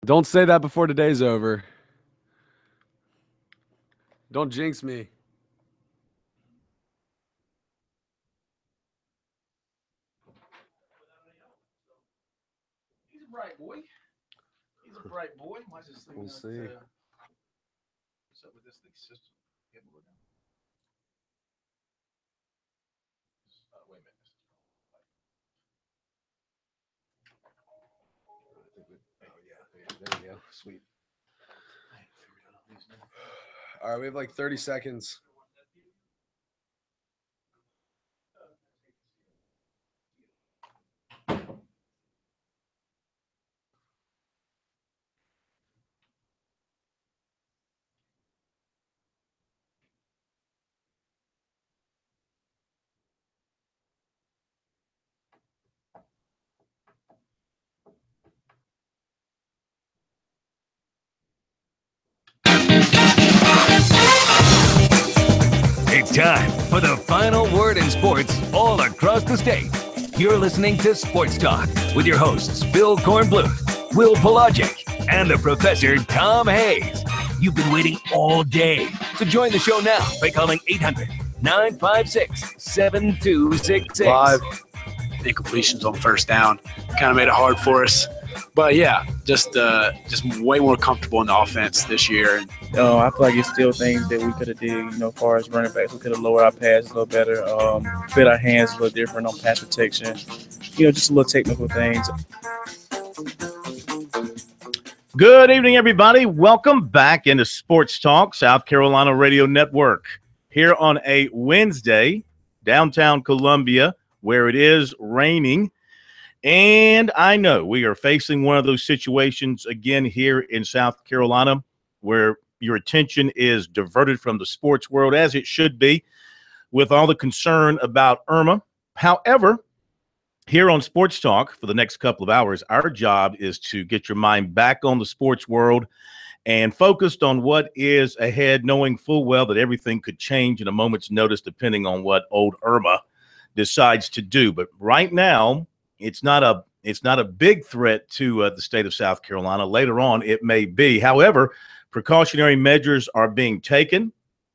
Don't say that before today's over. Don't jinx me. He's a bright boy. Watch this thing. We'll see. What's up with this thing system? Wait a minute. There we go. Sweet. All right, we have like 30 seconds. It's time for the final word in sports all across the state. You're listening to Sports Talk with your hosts, Bill Kornbluth, Will Pelagic, and the Professor Tom Hayes. You've been waiting all day, so join the show now by calling 800-956-7266. Live incompletions on first down kind of made it hard for us. But yeah, just way more comfortable in the offense this year. I feel like it's still things that we could have did, as far as running backs. We could have lowered our pads a little better, fit our hands a little different on pass protection. Just a little technical things. Good evening, everybody. Welcome back into Sports Talk, South Carolina Radio Network. Here on a Wednesday, downtown Columbia, where it is raining. And I know we are facing one of those situations again here in South Carolina where your attention is diverted from the sports world, as it should be, with all the concern about Irma. However, here on Sports Talk for the next couple of hours, our job is to get your mind back on the sports world and focused on what is ahead, knowing full well that everything could change in a moment's notice depending on what old Irma decides to do. But right now, it's not a big threat to the state of South Carolina. Later on, it may be. However, precautionary measures are being taken,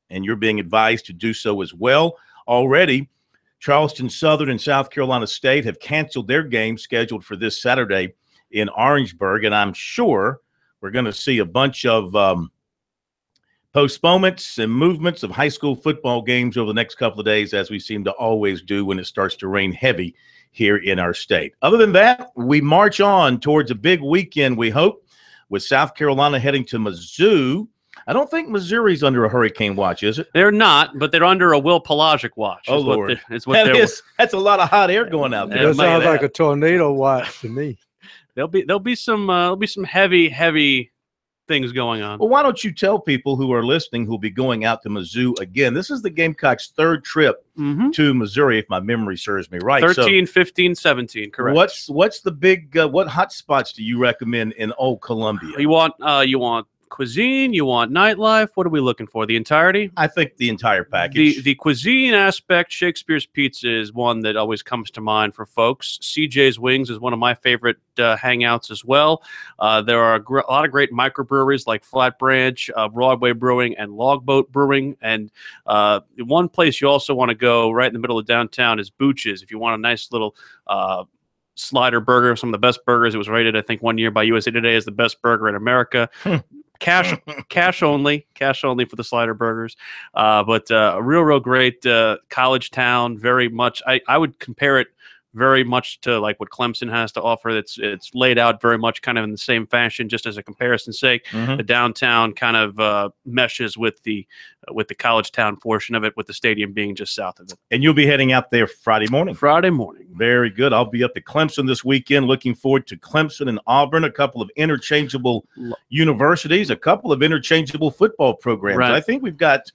and you're being advised to do so as well. Already, Charleston Southern and South Carolina State have canceled their game scheduled for this Saturday in Orangeburg, and I'm sure we're going to see a bunch of postponements and movements of high school football games over the next couple of days, as we seem to always do when it starts to rain heavy here in our state. Other than that, we march on towards a big weekend, we hope, with South Carolina heading to Mizzou. I don't think Missouri's under a hurricane watch, is it? They're not, but they're under a Will Pelagic watch. Oh, Lord. That's a lot of hot air going out there. That sounds like a tornado watch to me. There'll be some heavy things going on. Well, why don't you tell people who are listening who'll be going out to Mizzou again? This is the Gamecocks' third trip to Missouri, if my memory serves me right. 13, 15, 17, correct. What's the big what hot spots do you recommend in Old Columbia? You want cuisine, you want nightlife. What are we looking for? The entirety? I think the entire package. The cuisine aspect, Shakespeare's Pizza is one that always comes to mind for folks. CJ's Wings is one of my favorite hangouts as well. There are a lot of great microbreweries like Flat Branch, Broadway Brewing, and Logboat Brewing. And one place you also want to go right in the middle of downtown is Booch's. If you want a nice little slider burger, some of the best burgers. It was rated, I think, one year by USA Today as the best burger in America. Cash only for the slider burgers. But a real great college town. Very much, I would compare it very much to like what Clemson has to offer. It's laid out very much kind of in the same fashion, just as a comparison's sake. The downtown kind of meshes with the college town portion of it, with the stadium being just south of it. And you'll be heading out there Friday morning. Friday morning. Very good. I'll be up at Clemson this weekend. Looking forward to Clemson and Auburn, a couple of interchangeable universities, a couple of interchangeable football programs. Right. I think we got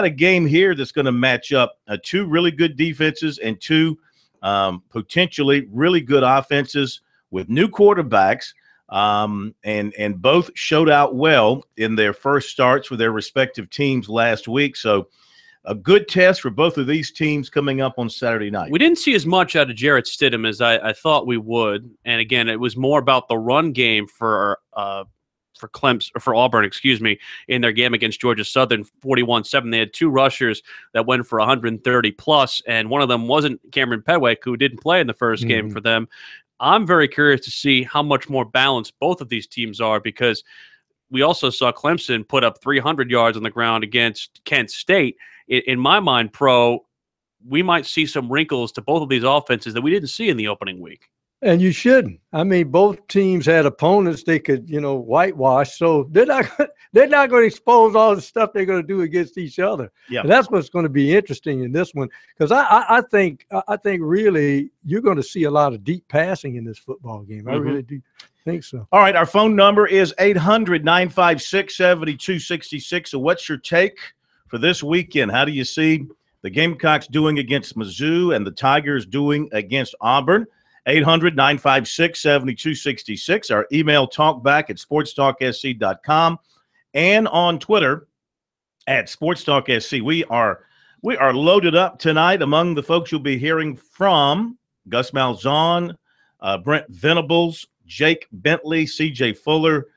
a game here that's going to match up two really good defenses and two potentially really good offenses with new quarterbacks, and both showed out well in their first starts with their respective teams last week. So a good test for both of these teams coming up on Saturday night. We didn't see as much out of Jarrett Stidham as I thought we would. And again, it was more about the run game for Clemson, or for Auburn, in their game against Georgia Southern, 41-7. They had two rushers that went for 130 plus, and one of them wasn't Cameron Pedwick, who didn't play in the first game for them. I'm very curious to see how much more balanced both of these teams are, because we also saw Clemson put up 300 yards on the ground against Kent State. In my mind, we might see some wrinkles to both of these offenses that we didn't see in the opening week. And you shouldn't. I mean, both teams had opponents they could, whitewash. So they're not going to expose all the stuff they're going to do against each other. Yeah, and that's what's going to be interesting in this one, because I think really you're going to see a lot of deep passing in this football game. I really do think so. All right, our phone number is 800-956-7266. So what's your take for this weekend? How do you see the Gamecocks doing against Mizzou and the Tigers doing against Auburn? 800-956-7266. Our email, talkback@sportstalksc.com, and on Twitter @SportsTalkSC. We are loaded up tonight. Among the folks you'll be hearing from: Gus Malzahn, Brent Venables, Jake Bentley, CJ Fuller,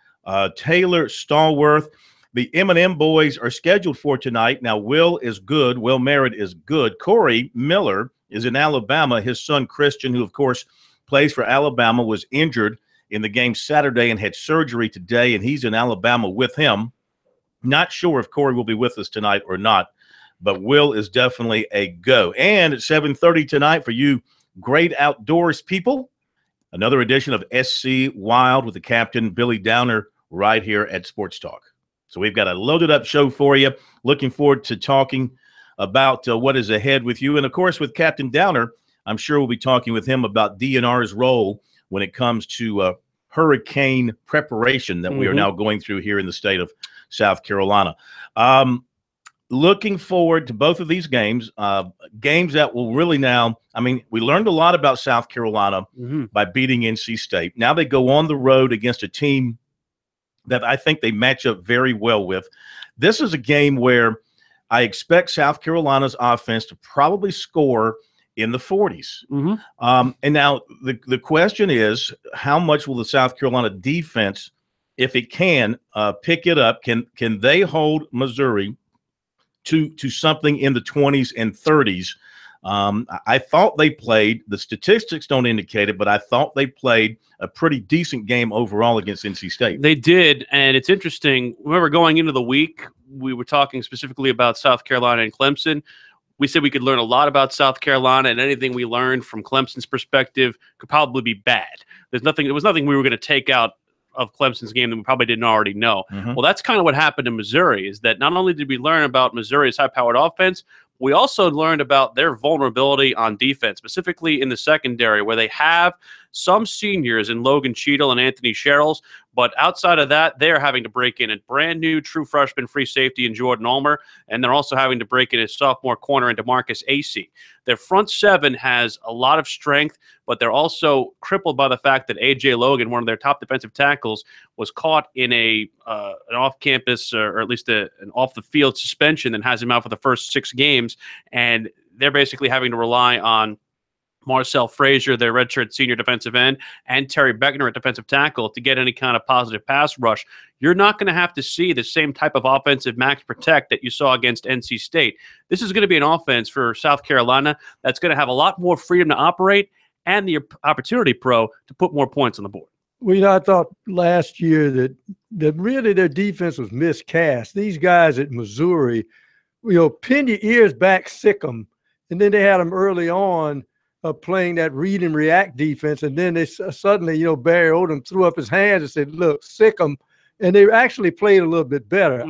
Taylor Stallworth. The M&M boys are scheduled for tonight. Now, Will is good. Will Merritt is good. Corey Miller is in Alabama. His son, Christian, who, of course, plays for Alabama, was injured in the game Saturday and had surgery today, and he's in Alabama with him. Not sure if Corey will be with us tonight or not, but Will is definitely a go. And at 7:30 tonight, for you great outdoors people, another edition of SC Wild with the captain, Billy Downer, right here at Sports Talk. So we've got a loaded-up show for you. Looking forward to talking about what is ahead with you. And, of course, with Captain Downer, I'm sure we'll be talking with him about DNR's role when it comes to hurricane preparation that we are now going through here in the state of South Carolina. Looking forward to both of these games, games that will really now – I mean, we learned a lot about South Carolina by beating NC State. Now they go on the road against a team that I think they match up very well with. This is a game where I expect South Carolina's offense to probably score in the 40s. And now the question is, how much will the South Carolina defense, if it can, pick it up? Can they hold Missouri to something in the 20s and 30s? I thought they played, the statistics don't indicate it, but I thought they played a pretty decent game overall against NC State. They did, and it's interesting. Remember, going into the week, we were talking specifically about South Carolina and Clemson. We said we could learn a lot about South Carolina, and anything we learned from Clemson's perspective could probably be bad. There was nothing we were going to take out of Clemson's game that we probably didn't already know. Well, that's kind of what happened in Missouri, is that not only did we learn about Missouri's high-powered offense, we also learned about their vulnerability on defense, specifically in the secondary, where they have some seniors in Logan Cheadle and Anthony Sherrills, but outside of that, they're having to break in a brand new true freshman free safety in Jordan Ulmer, and they're also having to break in a sophomore corner in DeMarcus Acey. Their front seven has a lot of strength, but they're also crippled by the fact that A.J. Logan, one of their top defensive tackles, was caught in an off-campus or at least an off-the-field suspension that has him out for the first 6 games, and they're basically having to rely on Marcel Frazier, their redshirt senior defensive end, and Terry Beckner at defensive tackle to get any kind of positive pass rush. You're not going to have to see the same type of offensive max protect that you saw against NC State. This is going to be an offense for South Carolina that's going to have a lot more freedom to operate and the opportunity to put more points on the board. Well, I thought last year that really their defense was miscast. These guys at Missouri, pin your ears back, sick them, and then they had them early on playing that read and react defense, and then they suddenly, Barry Odom threw up his hands and said, "Look, sick them," and they actually played a little bit better.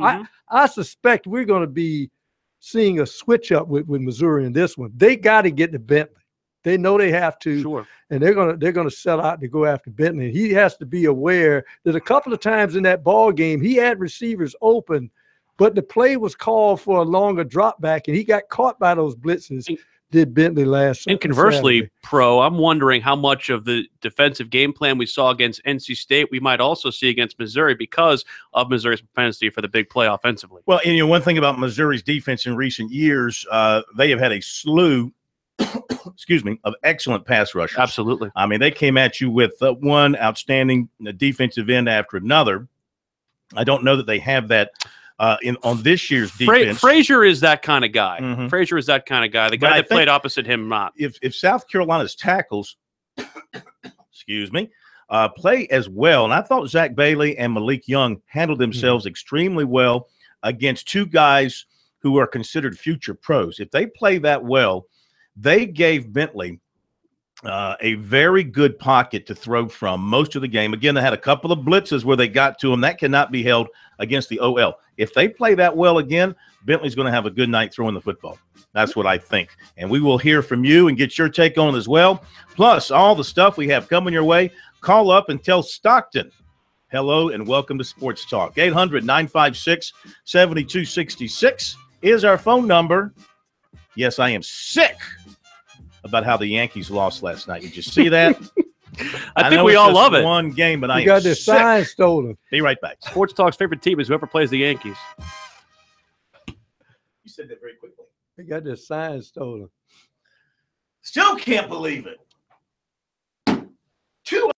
I suspect we're going to be seeing a switch up with Missouri in this one. They got to get to Bentley. They know they have to, and they're gonna sell out to go after Bentley. He has to be aware that a couple of times in that ball game he had receivers open, but the play was called for a longer drop back, and he got caught by those blitzes. did Bentley last. And conversely, Saturday. Pro, I'm wondering how much of the defensive game plan we saw against NC State we might also see against Missouri because of Missouri's propensity for the big play offensively. Well, and, one thing about Missouri's defense in recent years, they have had a slew, excuse me, of excellent pass rushers. Absolutely. I mean, they came at you with one outstanding defensive end after another. I don't know that they have that on this year's defense. Frazier is that kind of guy. Mhm. Frazier is that kind of guy. The But guy I that played think opposite him, not. If South Carolina's tackles, excuse me, play as well, and I thought Zach Bailey and Malik Young handled themselves extremely well against two guys who are considered future pros. If they play that well, they gave Bentley a very good pocket to throw from most of the game. Again, they had a couple of blitzes where they got to him. That cannot be held against the OL. If they play that well again, Bentley's going to have a good night throwing the football. That's what I think. And we will hear from you and get your take on it as well. Plus, all the stuff we have coming your way. Call up and tell Stockton hello and welcome to Sports Talk. 800-956-7266 is our phone number. Yes, I am sick about how the Yankees lost last night. Did you see that? I think we all love it. One game, but I You got am the sick. sign stolen. Be right back. Sports Talk's favorite team is whoever plays the Yankees. You said that very quickly. You got the sign stolen. Still can't believe it. 2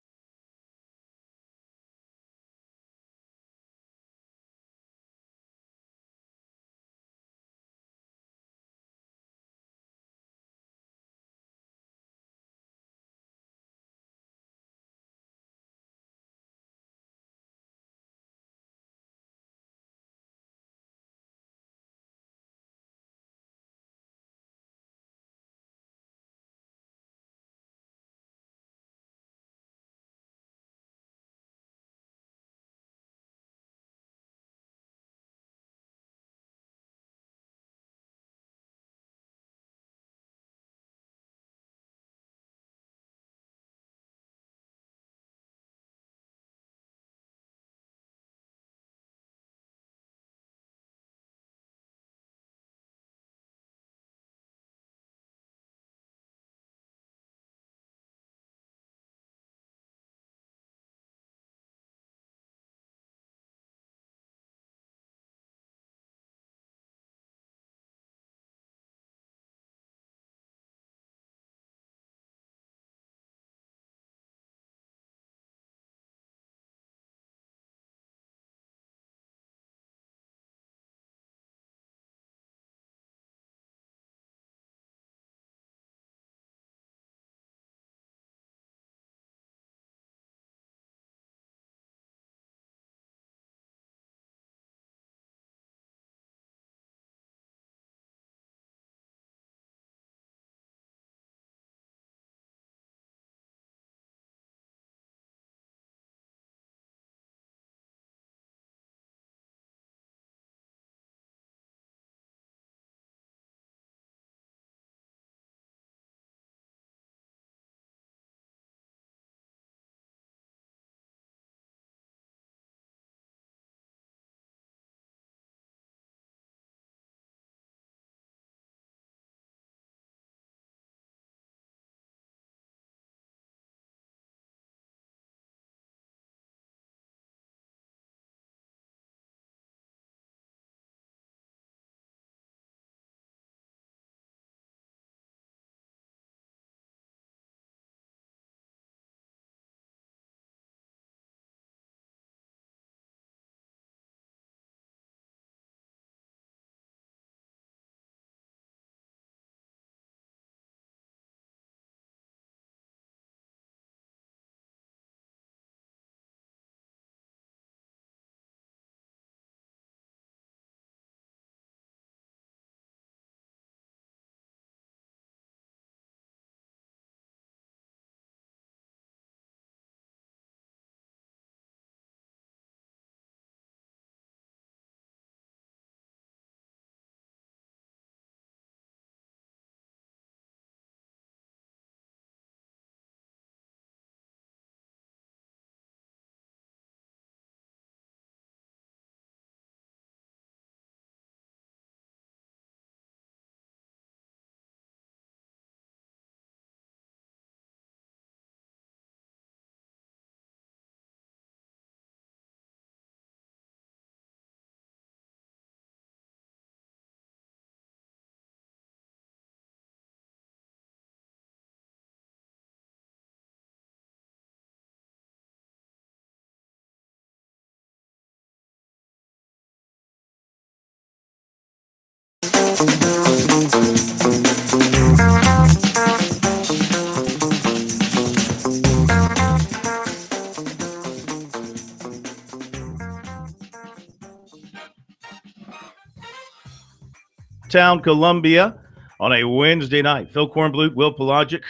Town, Columbia, on a Wednesday night. Phil Kornblut, Will Pelagic,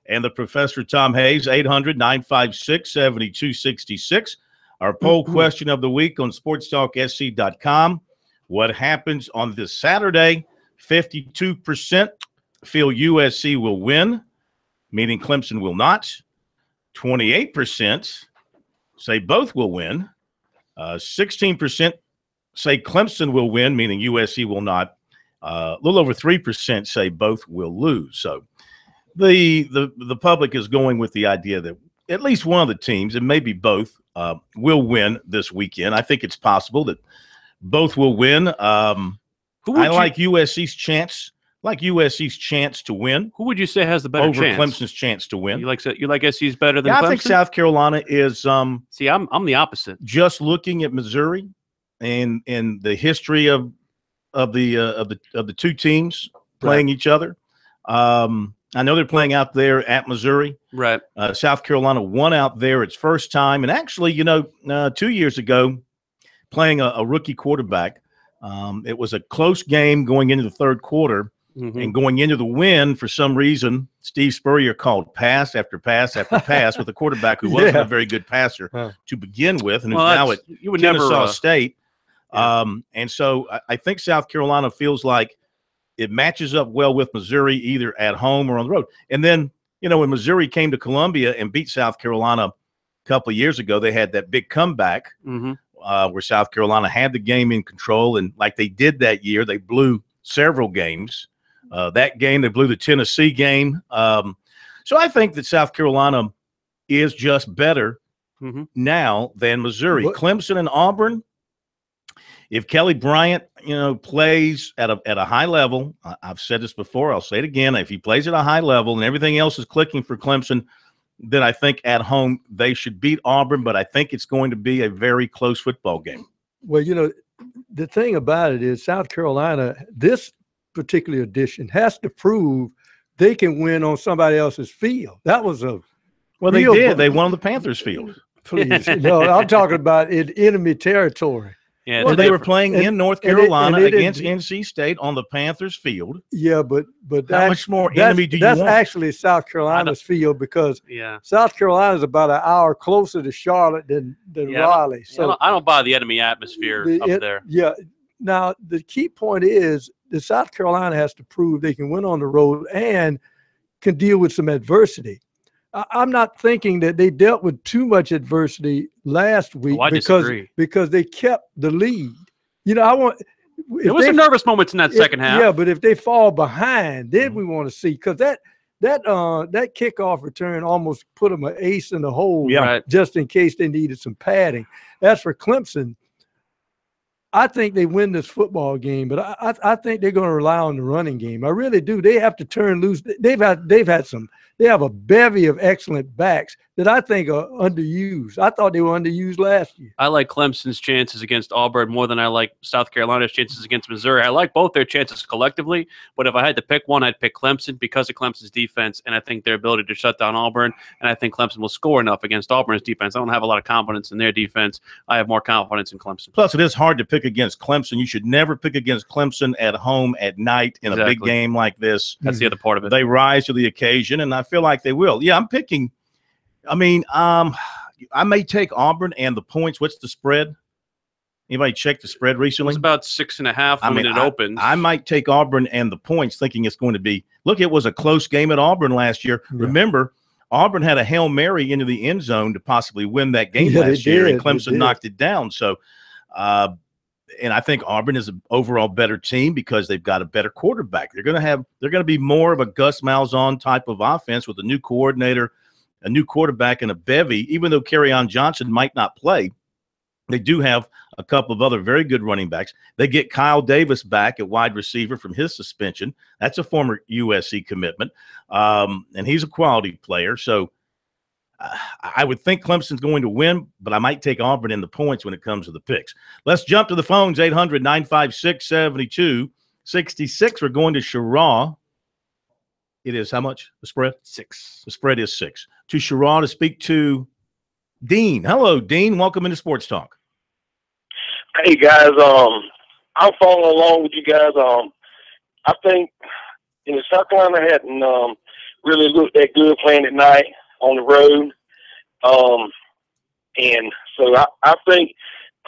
and the Professor Tom Hayes, 800-956-7266. Our poll question of the week on SportsTalkSC.com. What happens on this Saturday? 52% feel USC will win, meaning Clemson will not. 28% say both will win. 16% say Clemson will win, meaning USC will not. A little over 3% say both will lose. So the public is going with the idea that at least one of the teams, and maybe both, will win this weekend. I think it's possible that both will win. Like USC's chance. Like USC's chance to win. Who would you say has the better over chance? Clemson's chance to win? You like SC's better than Clemson? I think South Carolina is. See, I'm the opposite. Just looking at Missouri and the history of the two teams playing each other. I know they're playing out there at Missouri. Right. South Carolina won out there its first time, and actually, 2 years ago, playing a rookie quarterback. It was a close game going into the third quarter, and going into the win, for some reason, Steve Spurrier called pass after pass after pass with a quarterback who wasn't a very good passer to begin with, and who's now at Kennesaw State. And so I think South Carolina feels like it matches up well with Missouri, either at home or on the road. And then, when Missouri came to Columbia and beat South Carolina a couple of years ago, they had that big comeback. Where South Carolina had the game in control, and like they did that year, they blew several games. That game, they blew the Tennessee game. So I think that South Carolina is just better now than Missouri. Clemson and Auburn, if Kelly Bryant, plays at a high level, I've said this before, I'll say it again, if he plays at a high level and everything else is clicking for Clemson, then I think at home they should beat Auburn, but I think it's going to be a very close football game. Well, the thing about it is South Carolina, this particular edition, has to prove they can win on somebody else's field. That was a they did. They won on the Panthers' field. Please, no, I'm talking about in enemy territory. Yeah, well, they were playing in North Carolina against NC State on the Panthers' field. Yeah, but how much more enemy do you want? That's actually South Carolina's field, because South Carolina is about an hour closer to Charlotte than Raleigh. So I don't buy the enemy atmosphere up there. Yeah. Now, the key point is that South Carolina has to prove they can win on the road and can deal with some adversity. I'm not thinking that they dealt with too much adversity last week because they kept the lead. There was some nervous moments in that second half. Yeah, but if they fall behind, then we want to see, because that kickoff return almost put them an ace in the hole, just in case they needed some padding. As for Clemson, I think they win this football game, but I think they're going to rely on the running game. I really do. They have to turn loose. They have a bevy of excellent backs that I think are underused. I thought they were underused last year. I like Clemson's chances against Auburn more than I like South Carolina's chances against Missouri. I like both their chances collectively, but if I had to pick one, I'd pick Clemson because of Clemson's defense, and I think their ability to shut down Auburn, and I think Clemson will score enough against Auburn's defense. I don't have a lot of confidence in their defense. I have more confidence in Clemson. Plus, it is hard to pick against Clemson. You should never pick against Clemson at home at night in a big game like this. That's the other part of it. They rise to the occasion, and I feel like they will. Yeah, I'm picking. I may take Auburn and the points. What's the spread? Anybody check the spread recently? It's about 6.5 when it opens. I might take Auburn and the points, thinking it's going to be. Look, it was a close game at Auburn last year. Yeah. Remember, Auburn had a Hail Mary into the end zone to possibly win that game last year, and Clemson knocked it down. So, and I think Auburn is an overall better team because they've got a better quarterback. They're going to be more of a Gus Malzahn type of offense with a new coordinator, a new quarterback, and a bevy. Even though Kerryon Johnson might not play, they do have a couple of other very good running backs. They get Kyle Davis back at wide receiver from his suspension. That's a former USC commitment, and he's a quality player. So I would think Clemson's going to win, but I might take Auburn in the points when it comes to the picks. Let's jump to the phones, 800-956-7266. We're going to Sherrod. It is how much? The spread? 6. The spread is 6. To Sherrod to speak to Dean. Hello, Dean. Welcome into Sports Talk. Hey, guys. I'm following along with you guys. I think South Carolina hadn't really looked that good playing at night on the road. And so I think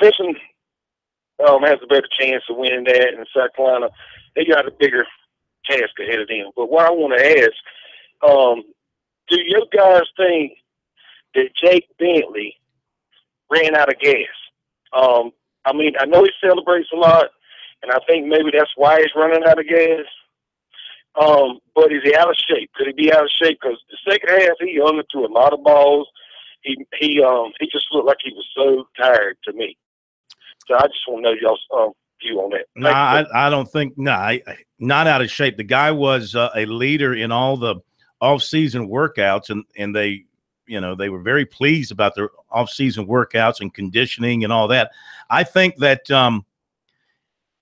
Clemson has a better chance of winning that, and South Carolina, they got a bigger task ahead of them. But what I want to ask, do you guys think that Jake Bentley ran out of gas? I mean, I know he celebrates a lot, and I think maybe that's why he's running out of gas. But is he out of shape? Could he be out of shape? Because the second half, he threw a lot of balls. He just looked like he was so tired to me. So I just want to know y'all's view on that. No, I don't think not out of shape. The guy was a leader in all the off-season workouts, and they were very pleased about their off-season workouts and conditioning and all that. I think that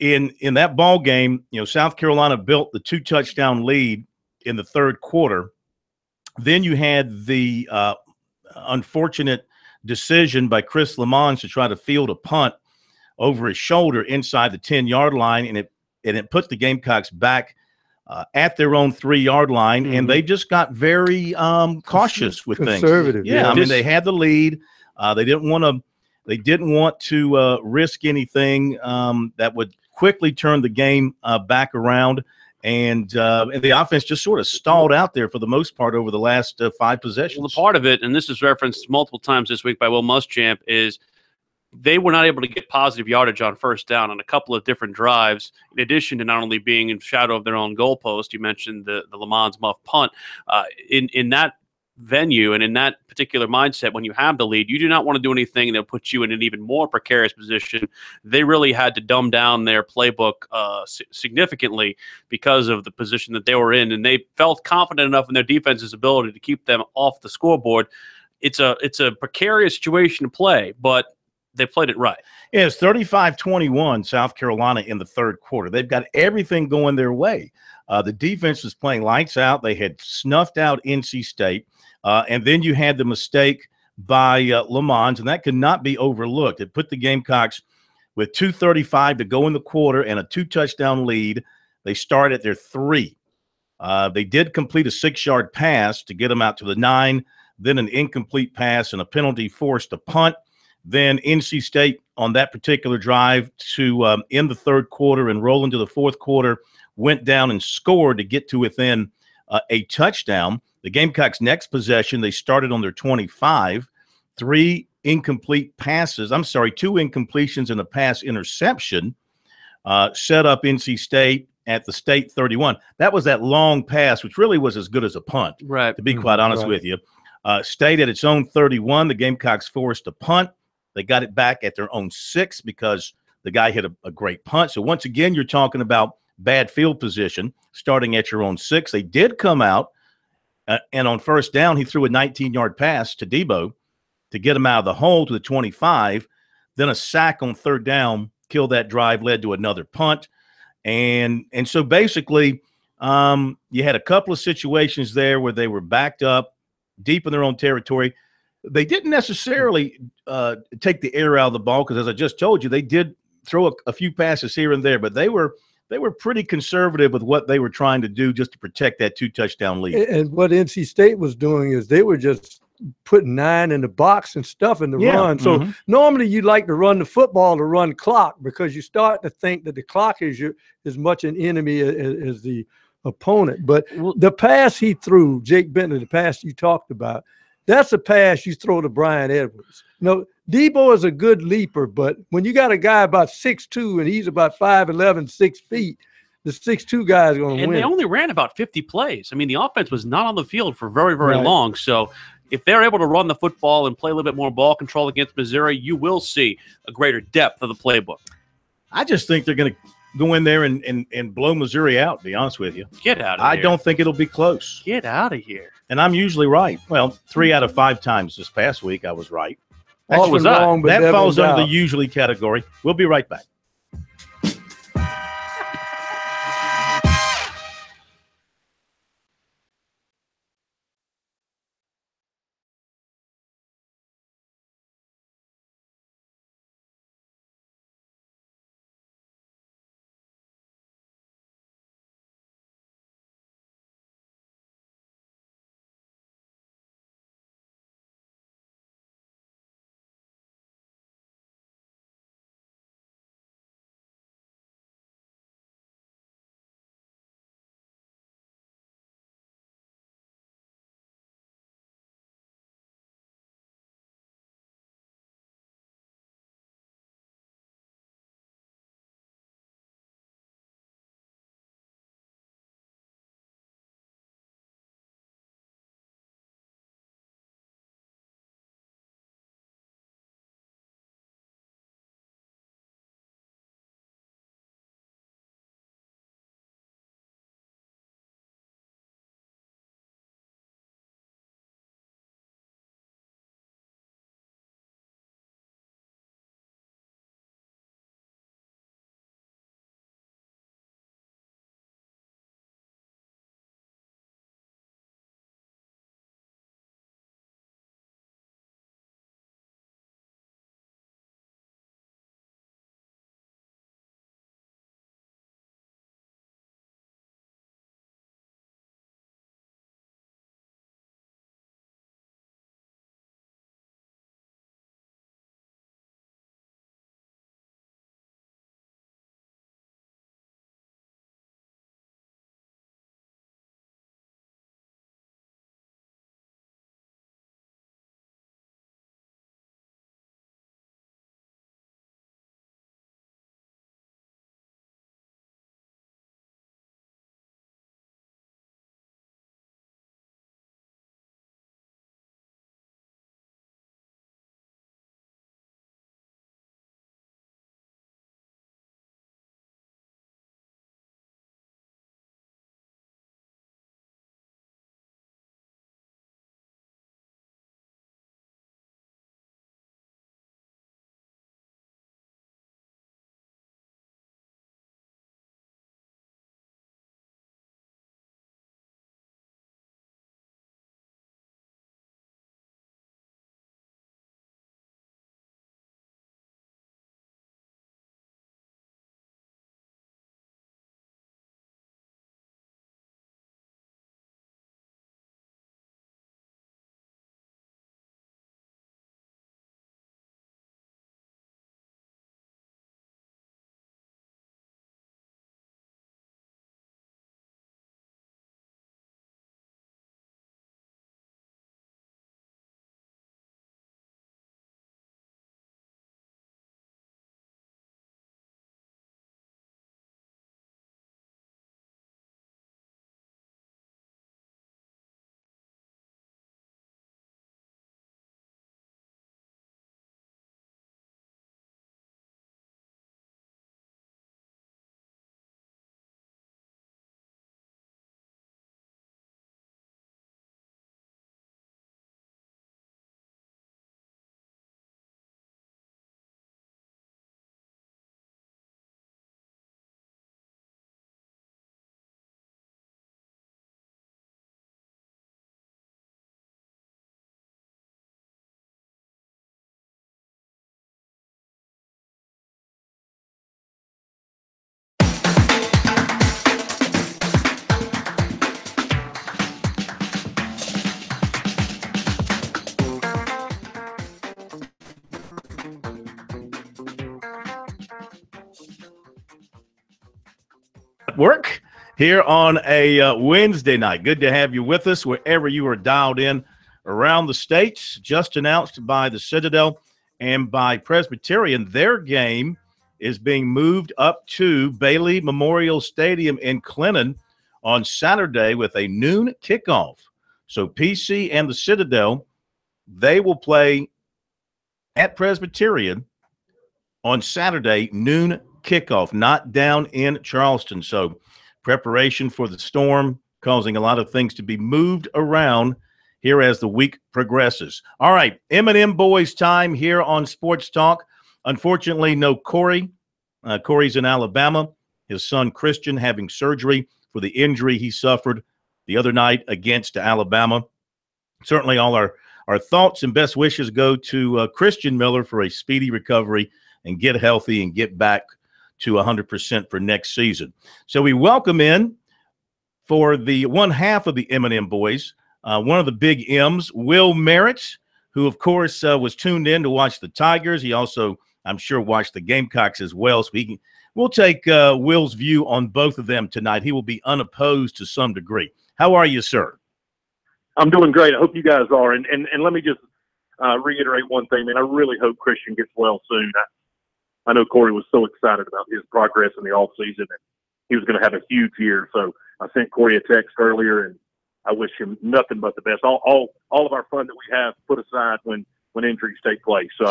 in that ball game, South Carolina built the 2-touchdown lead in the third quarter. Then you had the unfortunate decision by Chris Lamont to try to field a punt over his shoulder inside the 10-yard line, and it put the Gamecocks back at their own 3-yard line, and they just got very cautious with conservative. Things. Yeah, I mean, they had the lead. They didn't want to risk anything that would quickly turn the game back around, and the offense just sort of stalled out there for the most part over the last 5 possessions. Well, the part of it, and this is referenced multiple times this week by Will Muschamp, is they were not able to get positive yardage on first down on a couple of different drives, in addition to not only being in shadow of their own goalpost. You mentioned the Lamont's muff punt. In that venue and in that particular mindset, when you have the lead, you do not want to do anything that puts you in an even more precarious position. They really had to dumb down their playbook significantly because of the position that they were in, and they felt confident enough in their defense's ability to keep them off the scoreboard. It's a precarious situation to play, but they played it right. Yeah, it's 35-21 South Carolina in the third quarter. They've got everything going their way. The defense was playing lights out. They had snuffed out NC State. And then you had the mistake by Lamont, and that could not be overlooked. It put the Gamecocks with 2:35 to go in the quarter and a 2-touchdown lead. They start at their 3. They did complete a 6-yard pass to get them out to the 9, then an incomplete pass and a penalty forced a punt. Then NC State on that particular drive to end the third quarter and roll into the fourth quarter went down and scored to get to within a touchdown. The Gamecocks' next possession, they started on their 25, 2 incompletions and a pass interception set up NC State at the State 31. That was that long pass, which really was as good as a punt, right? To be quite honest with you. State at its own 31, the Gamecocks forced a punt. They got it back at their own 6 because the guy hit a great punt. So once again, you're talking about bad field position starting at your own 6. They did come out, and on first down, he threw a 19-yard pass to Debo to get him out of the hole to the 25. Then a sack on third down killed that drive, led to another punt. And so basically, you had a couple of situations there where they were backed up deep in their own territory. They didn't necessarily take the air out of the ball because, as I just told you, they did throw a few passes here and there, but they were pretty conservative with what they were trying to do just to protect that 2-touchdown lead. And what NC State was doing is they were just putting 9 in the box and stuff in the run. So normally you like to run the football to run clock because you start to think that the clock is as much an enemy as the opponent. But the pass he threw, Jake Bentley, the pass you talked about, that's a pass you throw to Brian Edwards. Debo is a good leaper, but when you got a guy about 6'2" and he's about 5'11", 6 feet, the 6'2" guy is going to win. And they only ran about 50 plays. I mean, the offense was not on the field for very, very long. So if they're able to run the football and play a little bit more ball control against Missouri, you will see a greater depth of the playbook. I just think they're going to go in there and blow Missouri out, to be honest with you. Get out of here. I don't think it'll be close. Get out of here. And I'm usually right. Well, 3 out of 5 times this past week I was right. That falls under the usually category. We'll be right back. here on a Wednesday night. Good to have you with us wherever you are dialed in around the states. Just announced by the Citadel and by Presbyterian, their game is being moved up to Bailey Memorial Stadium in Clinton on Saturday with a noon kickoff. So PC and the Citadel, they will play at Presbyterian on Saturday, noon kickoff, not down in Charleston. So preparation for the storm causing a lot of things to be moved around here as the week progresses. All right, M&M boys time here on Sports Talk. Unfortunately, no Corey. Corey's in Alabama. His son Christian having surgery for the injury he suffered the other night against Alabama. Certainly all our thoughts and best wishes go to Christian Miller for a speedy recovery and get healthy and get back to 100% for next season. So we welcome in for the one half of the M&M boys, one of the big M's, Will Merritt, who, of course, was tuned in to watch the Tigers. He also, I'm sure, watched the Gamecocks as well. So we'll take Will's view on both of them tonight. He will be unopposed to some degree. How are you, sir? I'm doing great. I hope you guys are. And let me just reiterate one thing, man. I really hope Christian gets well soon. I know Corey was so excited about his progress in the offseason, and he was going to have a huge year. So I sent Corey a text earlier, and I wish him nothing but the best. All of our fun that we have put aside when injuries take place. So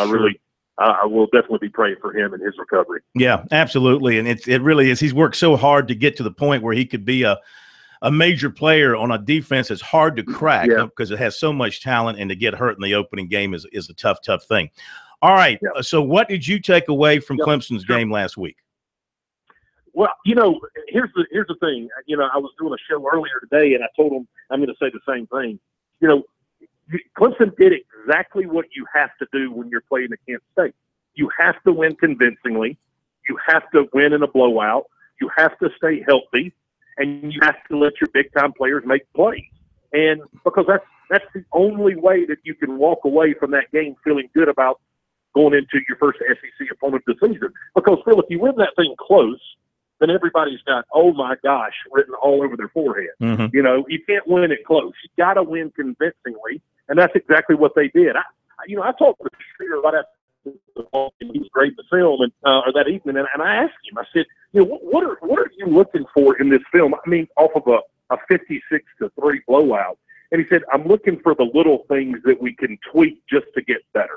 I will definitely be praying for him and his recovery. Yeah, absolutely. And it really is. He's worked so hard to get to the point where he could be a major player on a defense that's hard to crack because it has so much talent, and to get hurt in the opening game is a tough thing. All right. Yeah. So what did you take away from Clemson's game last week? Well, here's the thing. I was doing a show earlier today, and I told them I'm going to say the same thing. Clemson did exactly what you have to do when you're playing at Kent State. You have to win convincingly. You have to win in a blowout. You have to stay healthy, and you have to let your big-time players make plays. And because that's the only way that you can walk away from that game feeling good about going into your first SEC opponent of the season. Because, Phil, if you win that thing close, then everybody's got, oh, my gosh, written all over their forehead. Mm-hmm. You can't win it close. You got to win convincingly, and that's exactly what they did. I talked to Streeter right after the ball, and he was great in the film or that evening, and I asked him, I said, what are you looking for in this film? I mean, off of a 56-3 blowout. And he said, I'm looking for the little things that we can tweak just to get better.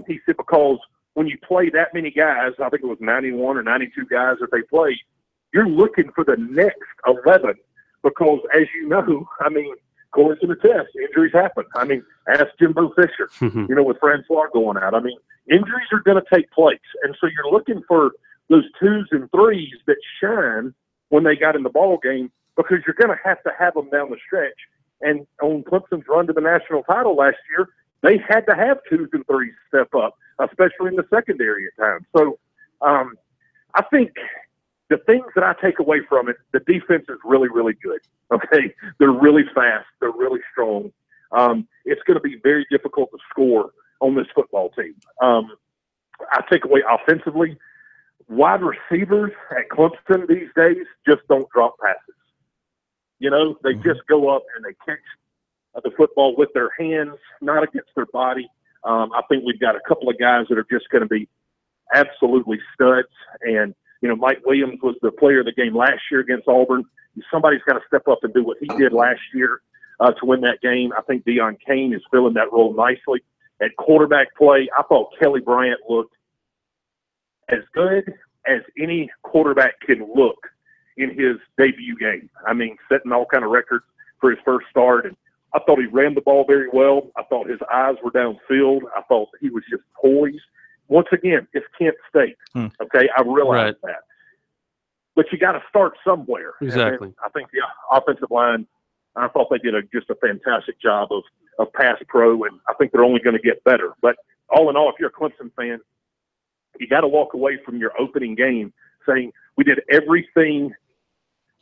He said, because when you play that many guys, I think it was 91 or 92 guys that they played, you're looking for the next 11 because, as you know, I mean, Corey's in the test. Injuries happen. I mean, ask Jimbo Fisher, with Francois going out. I mean, injuries are going to take place. And so you're looking for those 2s and 3s that shine when they got in the ball game because you're going to have them down the stretch. And on Clemson's run to the national title last year, they had to have 2s and 3s step up, especially in the secondary at times. So I think the things that I take away from it, the defense is really, really good. Okay, they're really fast. They're really strong. It's going to be very difficult to score on this football team. I take away offensively, wide receivers at Clemson these days just don't drop passes. They just go up and they catch the football with their hands, not against their body. I think we've got a couple of guys that are just going to be absolutely studs. And, Mike Williams was the player of the game last year against Auburn. Somebody's got to step up and do what he did last year to win that game. I think Deion Kane is filling that role nicely. At quarterback play, I thought Kelly Bryant looked as good as any quarterback can look in his debut game. I mean, setting all kind of records for his first start. And I thought he ran the ball very well. I thought his eyes were downfield. I thought he was just poised. Once again, it's Kent State. Okay, I realize that. But you got to start somewhere. Exactly. I think the offensive line, I thought they did just a fantastic job of pass pro, and I think they're only going to get better. But all in all, if you're a Clemson fan, you got to walk away from your opening game saying we did everything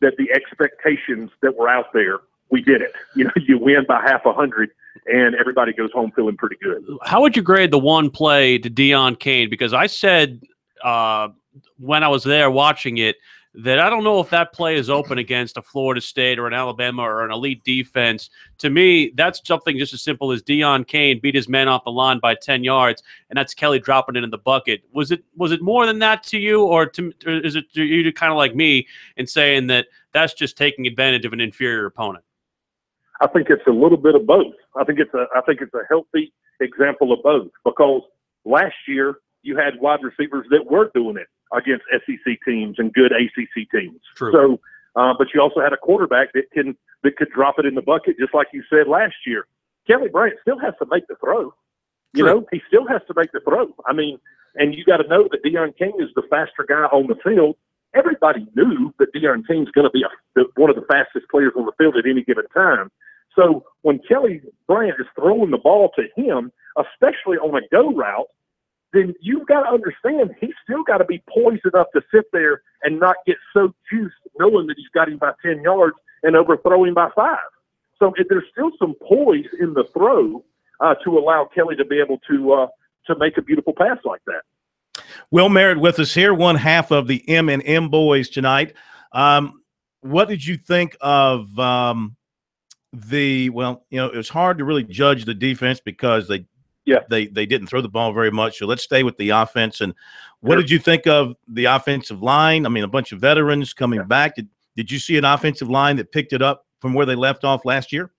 that the expectations that were out there, we did it. You win by 50, and everybody goes home feeling pretty good. How would you grade the one play to Deion Kane? Because I said when I was there watching it that I don't know if that play is open against a Florida State or an Alabama or an elite defense. To me, that's something just as simple as Deion Kane beat his man off the line by 10 yards, and that's Kelly dropping it in the bucket. Was it more than that to you, or is it you kind of like me in saying that that's just taking advantage of an inferior opponent? I think it's a little bit of both. I think it's a healthy example of both, because last year you had wide receivers that were doing it against SEC teams and good ACC teams. True. So, but you also had a quarterback that could drop it in the bucket, just like you said last year. Kelly Bryant still has to make the throw. You know, he still has to make the throw. I mean, and you got to know that Deion King is the faster guy on the field. Everybody knew that Deion King's going to be one of the fastest players on the field at any given time. So when Kelly Bryant is throwing the ball to him, especially on a go route, then you've got to understand he's still got to be poised enough to sit there and not get so juiced knowing that he's got him by 10 yards and overthrow him by 5. So there's still some poise in the throw to allow Kelly to be able to make a beautiful pass like that. Will Merritt with us here, one half of the M&M boys tonight. What did you think of it was hard to really judge the defense because they didn't throw the ball very much. So let's stay with the offense. And what did you think of the offensive line? I mean, a bunch of veterans coming back. Did you see an offensive line that picked it up from where they left off last year?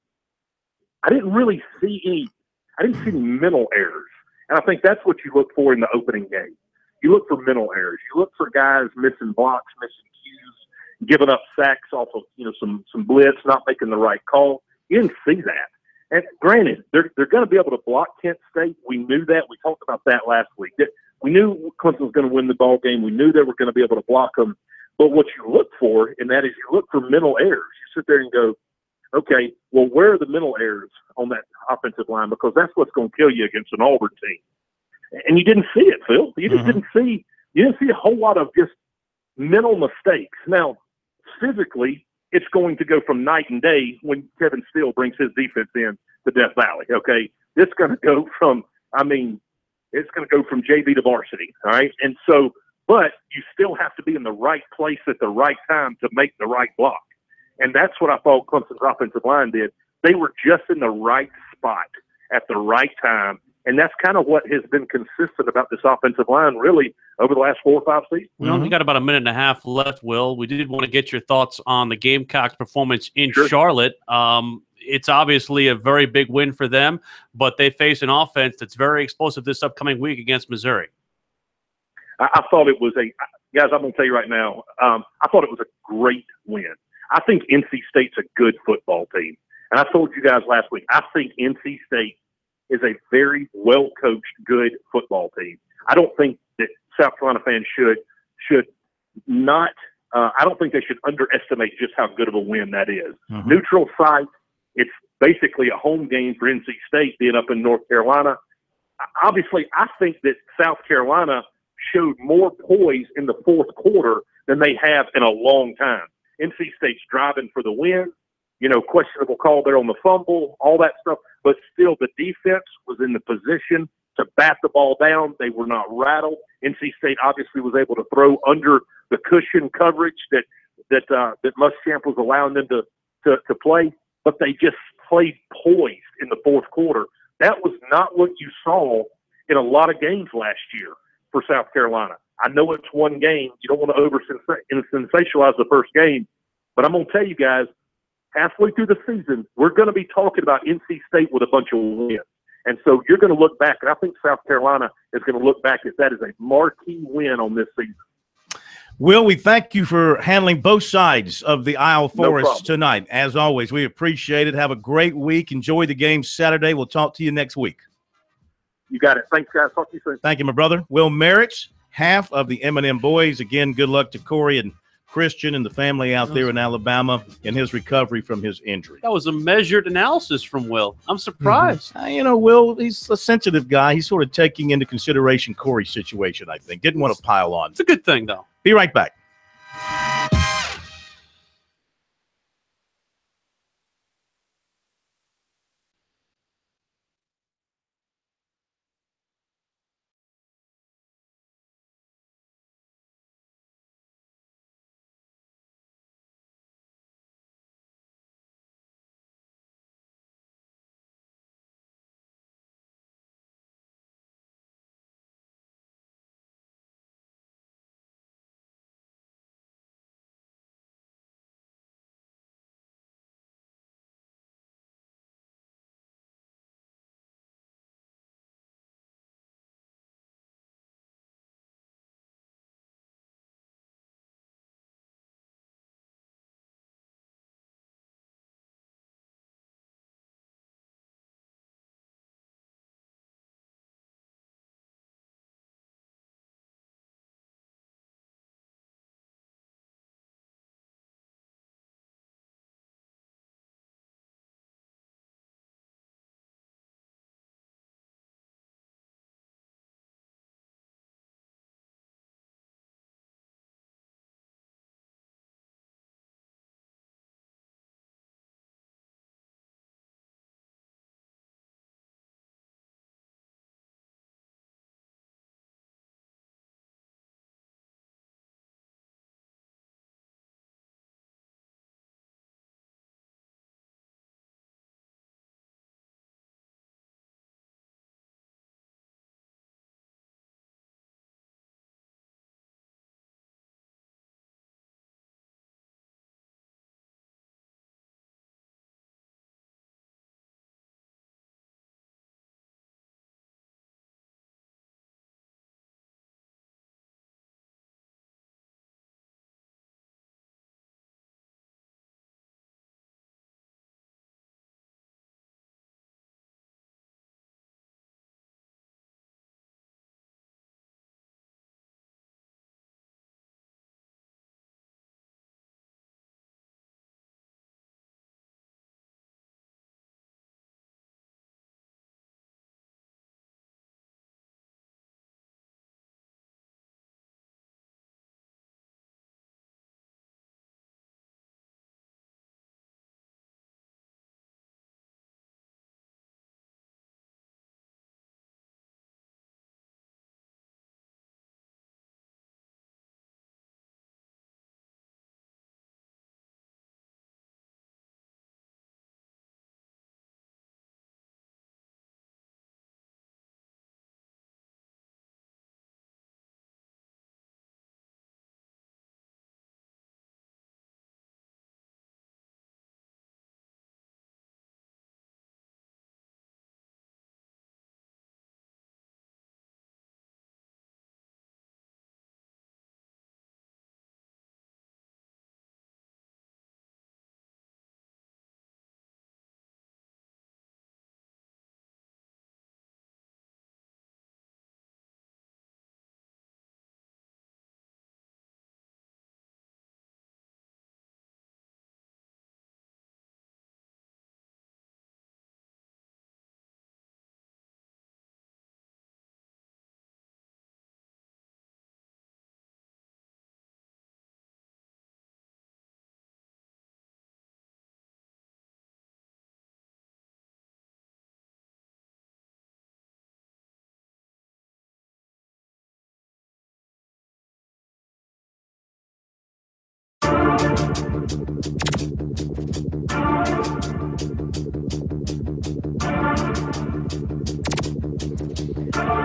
I didn't really see any mental errors. And I think that's what you look for in the opening game. You look for mental errors. You look for guys missing blocks, missing cues, giving up sacks off of, some blitz, not making the right call. You didn't see that. And granted, they're going to be able to block Kent State. We knew that. We talked about that last week. We knew Clemson was going to win the ball game. We knew they were going to be able to block them. But what you look for, and that is you look for mental errors. You sit there and go, okay, well, where are the mental errors on that offensive line? Because that's what's going to kill you against an Auburn team. And you didn't see it, Phil. You just didn't see a whole lot of just mental mistakes. Now, physically, it's going to go from night and day when Kevin Steele brings his defense in to Death Valley. Okay, it's going to go from JV to varsity. All right, and so, but you still have to be in the right place at the right time to make the right block, and that's what I thought Clemson's offensive line did. They were just in the right spot at the right time. And that's kind of what has been consistent about this offensive line, really, over the last 4 or 5 seasons. We only got about a minute and a half left, Will. We did want to get your thoughts on the Gamecocks' performance in Charlotte. It's obviously a very big win for them, but they face an offense that's very explosive this upcoming week against Missouri. I thought it was guys, I'm going to tell you right now, I thought it was a great win. I think NC State's a good football team. And I told you guys last week, I think NC State is a very well-coached, good football team. I don't think that South Carolina fans should not I don't think they should underestimate just how good of a win that is. Neutral site, it's basically a home game for NC State being up in North Carolina. Obviously, I think that South Carolina showed more poise in the fourth quarter than they have in a long time. NC State's driving for the win. Questionable call there on the fumble, all that stuff. But still, the defense was in the position to bat the ball down. They were not rattled. NC State obviously was able to throw under the cushion coverage that Muschamp was allowing them to play. But they just played poised in the fourth quarter. That was not what you saw in a lot of games last year for South Carolina. I know it's one game. You don't want to sensationalize the first game. But I'm going to tell you guys, halfway through the season, we're going to be talking about NC State with a bunch of wins. And so you're going to look back, and I think South Carolina is going to look back at that as a marquee win on this season. Will, we thank you for handling both sides of the aisle for us tonight. As always, we appreciate it. Have a great week. Enjoy the game Saturday. We'll talk to you next week. You got it. Thanks, guys. Talk to you soon. Thank you, my brother. Will Merritt, half of the M&M boys. Again, good luck to Corey and Christian and the family out there in Alabama in his recovery from his injury. That was a measured analysis from Will. I'm surprised. Will, he's a sensitive guy. He's sort of taking into consideration Corey's situation, I think. Didn't want to pile on. It's a good thing, though. Be right back.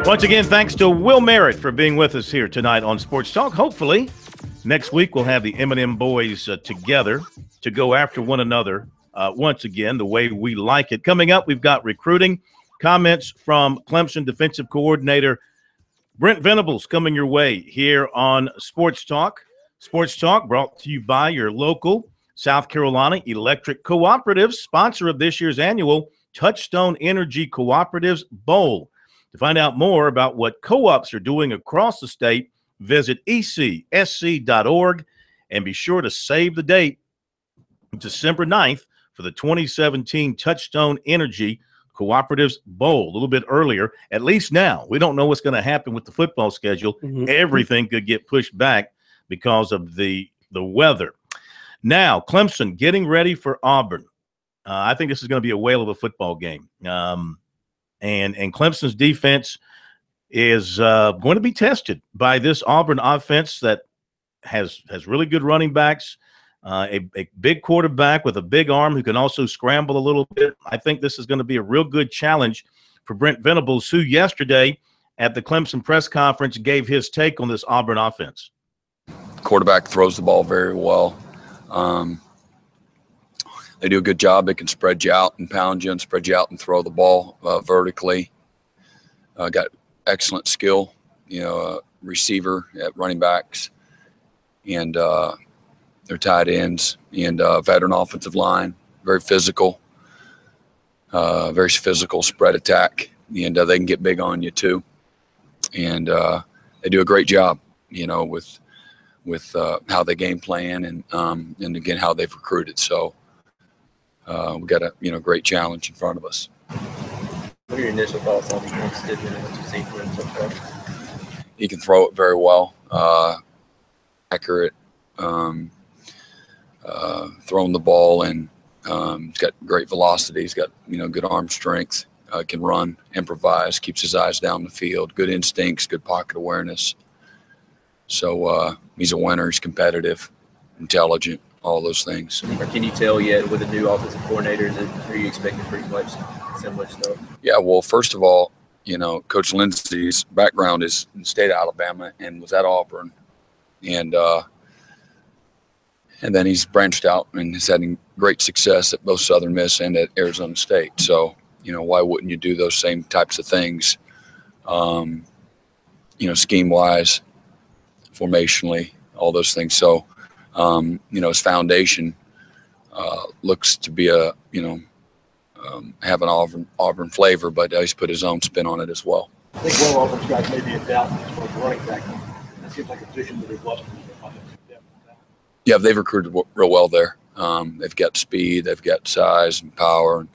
Once again, thanks to Will Merritt for being with us here tonight on Sports Talk. Hopefully, next week we'll have the M&M boys together to go after one another once again, the way we like it. Coming up, we've got recruiting comments from Clemson defensive coordinator Brent Venables coming your way here on Sports Talk. Sports Talk brought to you by your local South Carolina Electric Cooperative, sponsor of this year's annual Touchstone Energy Cooperatives Bowl. To find out more about what co-ops are doing across the state, visit ecsc.org and be sure to save the date, December 9th, for the 2017 Touchstone Energy Cooperatives Bowl. A little bit earlier, at least now. We don't know what's going to happen with the football schedule. Everything could get pushed back because of the weather. Now, Clemson getting ready for Auburn. I think this is going to be a whale of a football game. And Clemson's defense is going to be tested by this Auburn offense that has really good running backs, a big quarterback with a big arm who can also scramble a little bit. I think this is going to be a real good challenge for Brent Venables, who yesterday at the Clemson press conference gave his take on this Auburn offense. Quarterback throws the ball very well. They do a good job. They can spread you out and pound you and spread you out and throw the ball vertically. Got excellent skill, receiver at running backs and their tight ends and veteran offensive line. Very physical spread attack. And they can get big on you too. And they do a great job, with how they game plan and again, how they've recruited. So, we got a great challenge in front of us. What are your initial thoughts on what you've seen from him so far? He can throw it very well, accurate, throwing the ball, and he's got great velocity. He's got good arm strength. Can run, improvise, keeps his eyes down the field. Good instincts, good pocket awareness. So he's a winner. He's competitive, intelligent. All those things. Or can you tell yet with the new offensive coordinators, are you expecting pretty much similar stuff? Yeah, well, first of all, Coach Lindsey's background is in the state of Alabama and was at Auburn. And then he's branched out and is having great success at both Southern Miss and at Arizona State. So, why wouldn't you do those same types of things, scheme-wise, formationally, all those things. So, his foundation looks to be have an Auburn flavor, but he's put his own spin on it as well. I think Auburn's guys may be in doubt as far as running back. That seems like a position that they've lost. Yeah, they've recruited real well there. They've got speed, they've got size and power.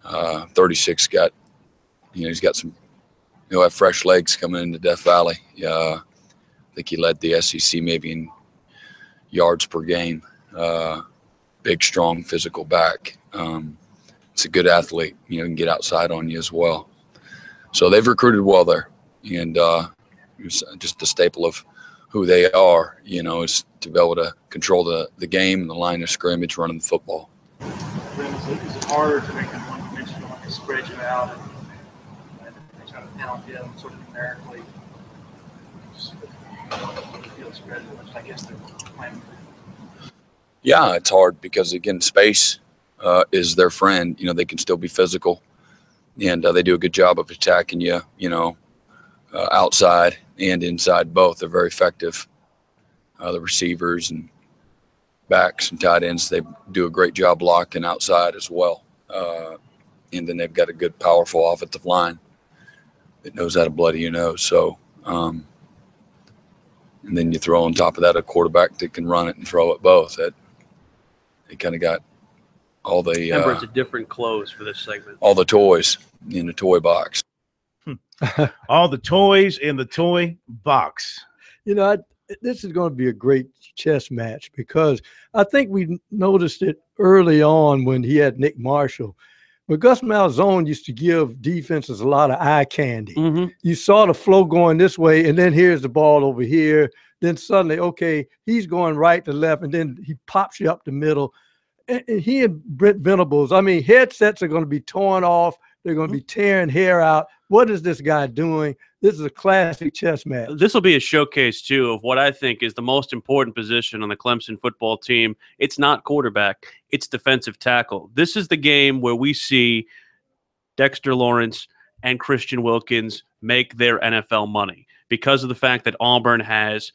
36 got, he's got some, he'll have fresh legs coming into Death Valley. I think he led the SEC maybe in yards per game. Big, strong, physical back. It's a good athlete. Can get outside on you as well. So they've recruited well there, and it's just a staple of who they are. Is to be able to control the game and the line of scrimmage, running the football. Is it hard to make them one-dimensional when they spread you out and they try to pound you sort of numerically? Field spread, which I guess they're planning. Yeah, it's hard because, again, space is their friend. They can still be physical, and they do a good job of attacking you, outside and inside both. They're very effective. The receivers and backs and tight ends, they do a great job blocking outside as well. And then they've got a good, powerful offensive line that knows how to bloody your nose. So, and then you throw on top of that a quarterback that can run it and throw it both. They kind of got all the Remember, it's a different close for this segment. all the toys in the toy box. All the toys in the toy box. This is going to be a great chess match because I think we noticed it early on when he had Nick Marshall. But Gus Malzahn used to give defenses a lot of eye candy. Mm-hmm. You saw the flow going this way, and then here's the ball over here. Then suddenly, okay, he's going right to left, and then he pops you up the middle. And he and Brent Venables, I mean, headsets are going to be torn off. They're going to be tearing hair out. What is this guy doing? This is a classic chess match. This will be a showcase, too, of what I think is the most important position on the Clemson football team. It's not quarterback. It's defensive tackle. This is the game where we see Dexter Lawrence and Christian Wilkins make their NFL money because of the fact that Auburn has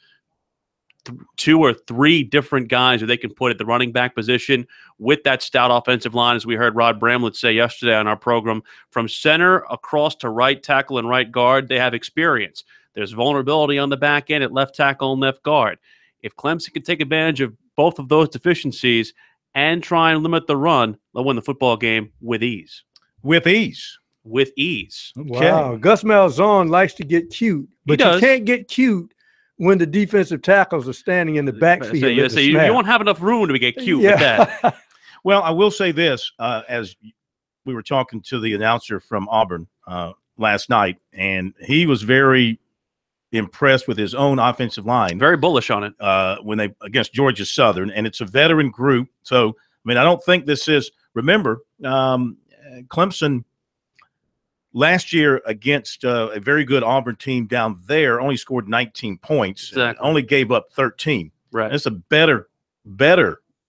two or three different guys who they can put at the running back position with that stout offensive line, as we heard Rod Bramlett say yesterday on our program. From center across to right tackle and right guard, they have experience. There's vulnerability on the back end at left tackle and left guard. If Clemson can take advantage of both of those deficiencies and try and limit the run, they'll win the football game with ease. With ease. With ease. Wow. Gus Malzahn likes to get cute, but you can't get cute when the defensive tackles are standing in the backfield. You won't have enough room to get cute with that. Well, I will say this, as we were talking to the announcer from Auburn last night, and he was very impressed with his own offensive line. Very bullish on it. When they against Georgia Southern, and it's a veteran group. So, I mean, I don't think this is – remember, Clemson – last year against a very good Auburn team down there only scored 19 points, only gave up 13. Right. It's a better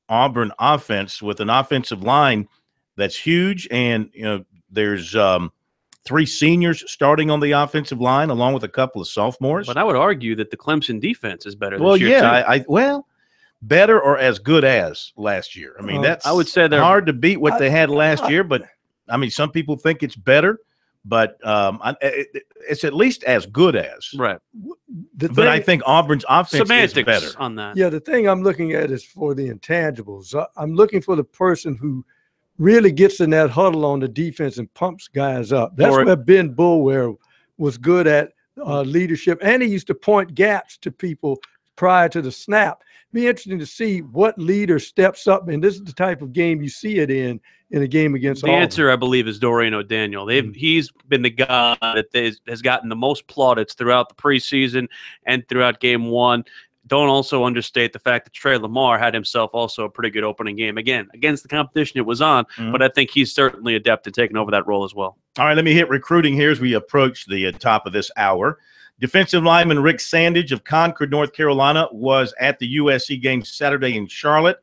Auburn offense with an offensive line that's huge, and there's three seniors starting on the offensive line along with a couple of sophomores. But I would argue that the Clemson defense is better this year, too. Better or as good as last year. I mean, that's I would say they're hard to beat what they had last year, but I mean, some people think it's better. But it's at least as good as. Right. But I think Auburn's offense is better. On that. Yeah, the thing I'm looking at is for the intangibles. I'm looking for the person who really gets in that huddle on the defense and pumps guys up. That's where Ben Bulwer was good at leadership, and he used to point gaps to people prior to the snap. Be interesting to see what leader steps up, and this is the type of game you see it in a game against Auburn. The answer, I believe, is Dorian O'Daniel. He's been the guy that has gotten the most plaudits throughout the preseason and throughout game one. Don't also understate the fact that Trey Lamar had himself also a pretty good opening game, again, against the competition it was on, but I think he's certainly adept at taking over that role as well. All right, let me hit recruiting here as we approach the top of this hour. Defensive lineman Rick Sandage of Concord, North Carolina, was at the USC game Saturday in Charlotte.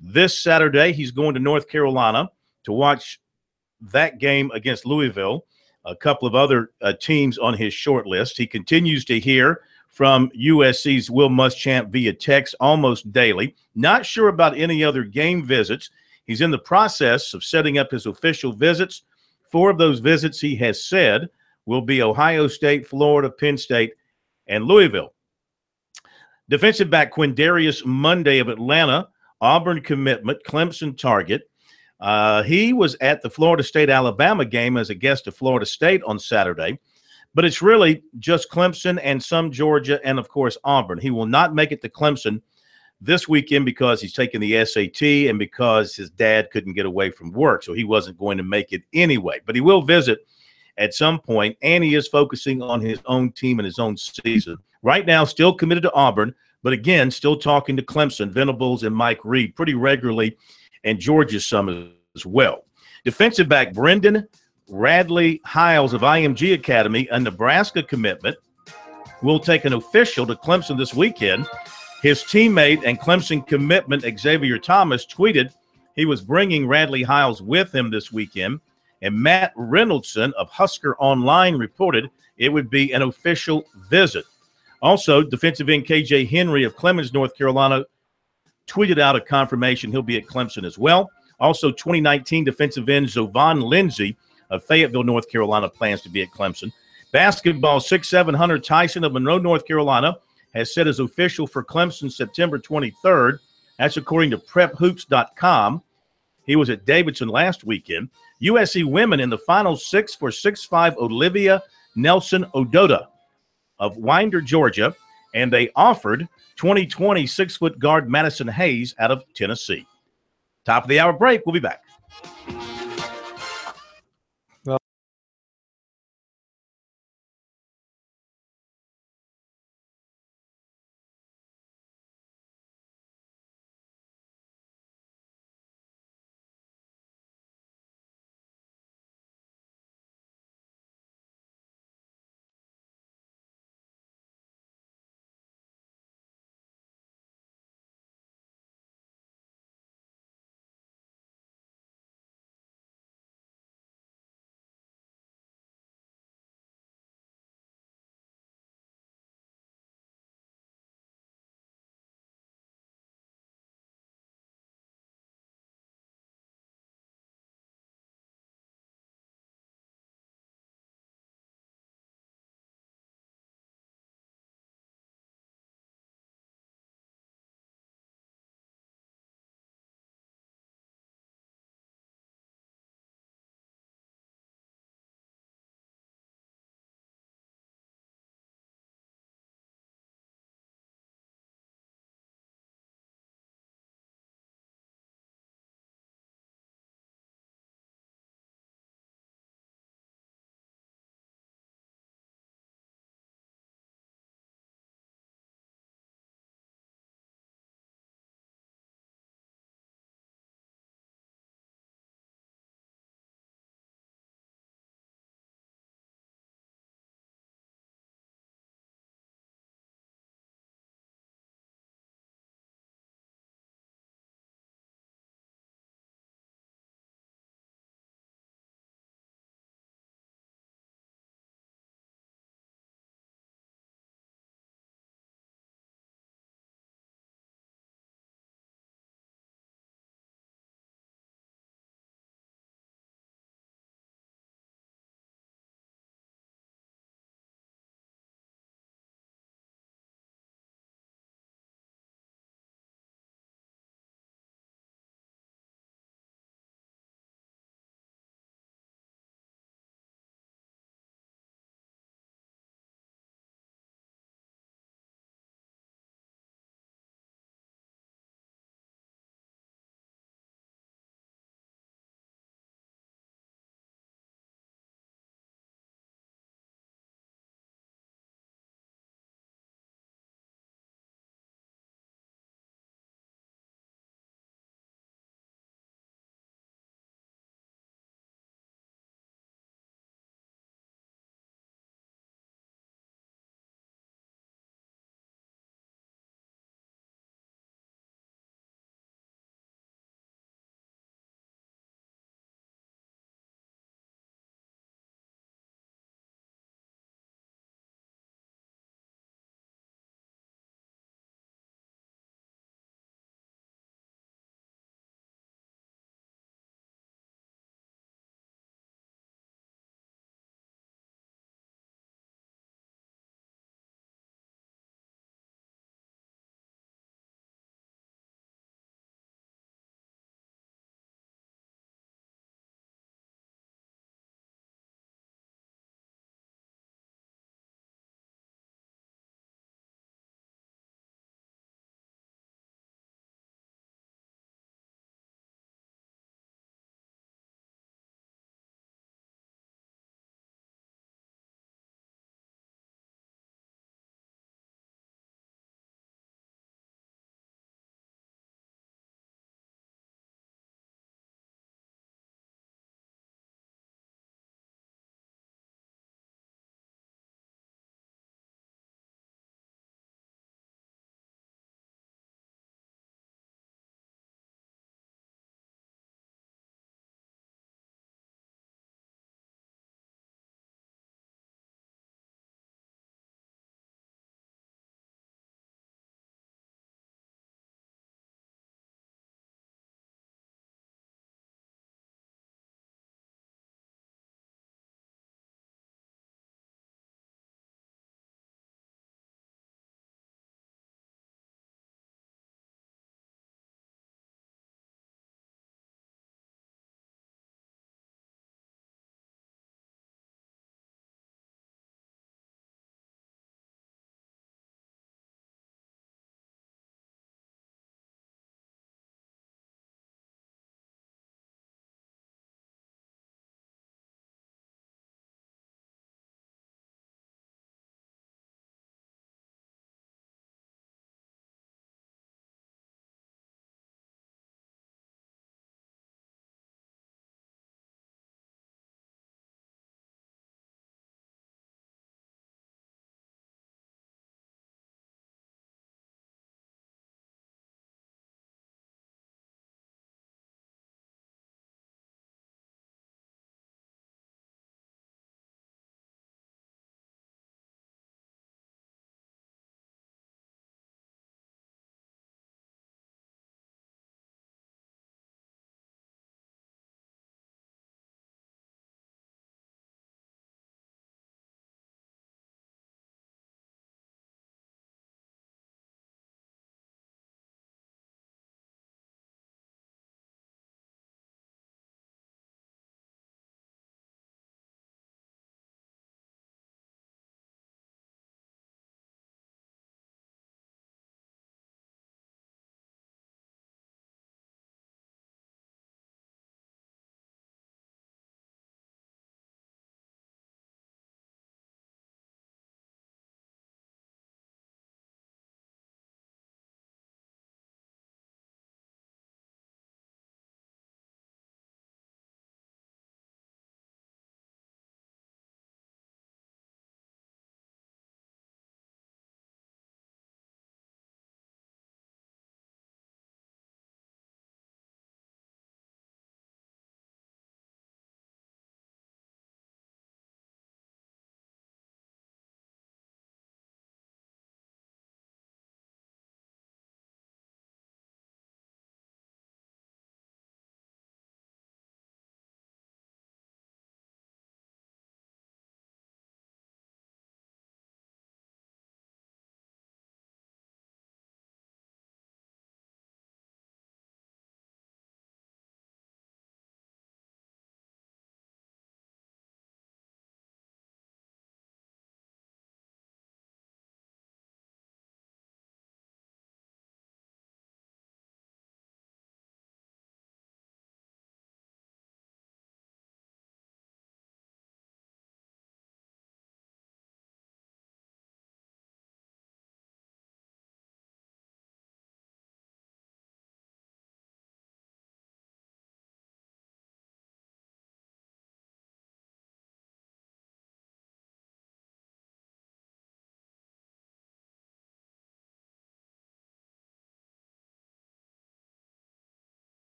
This Saturday, he's going to North Carolina to watch that game against Louisville, a couple of other teams on his short list. He continues to hear from USC's Will Muschamp via text almost daily. Not sure about any other game visits. He's in the process of setting up his official visits. 4 of those visits, he has said, will be Ohio State, Florida, Penn State, and Louisville. Defensive back Quindarius Monday of Atlanta, Auburn commitment, Clemson target. He was at the Florida State-Alabama game as a guest of Florida State on Saturday, but it's really just Clemson and some Georgia and, of course, Auburn. He will not make it to Clemson this weekend because he's taking the SAT and because his dad couldn't get away from work, so he wasn't going to make it anyway. But he will visit at some point, and he is focusing on his own team and his own season. Right now, still committed to Auburn, but again, still talking to Clemson, Venables, and Mike Reed pretty regularly, and Georgia some as well. Defensive back Brendan Radley Hiles of IMG Academy, a Nebraska commitment, will take an official to Clemson this weekend. His teammate and Clemson commitment Xavier Thomas tweeted he was bringing Radley Hiles with him this weekend. And Matt Reynoldson of Husker Online reported it would be an official visit. Also, defensive end KJ Henry of Clemens, North Carolina, tweeted out a confirmation he'll be at Clemson as well. Also, 2019 defensive end Zovan Lindsay of Fayetteville, North Carolina, plans to be at Clemson. Basketball 6'7" Hunter Tyson of Monroe, North Carolina, has set his official for Clemson September 23rd. That's according to PrepHoops.com. He was at Davidson last weekend. USC women in the final 6 for 6'5" Olivia Nelson Ododa of Winder, Georgia, and they offered 2020 6-foot guard Madison Hayes out of Tennessee. Top of the hour break. We'll be back.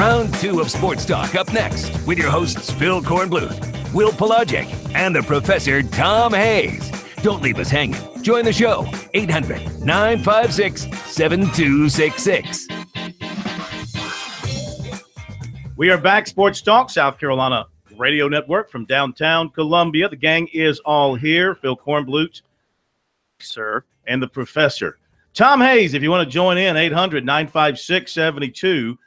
Round 2 of Sports Talk up next with your hosts Phil Kornbluth, Will Pelagic, and the Professor Tom Hayes. Don't leave us hanging. Join the show, 800-956-7266. We are back, Sports Talk, South Carolina Radio Network from downtown Columbia. The gang is all here. Phil Kornbluth, Sir. and the Professor. Tom Hayes, if you want to join in, 800-956-7266.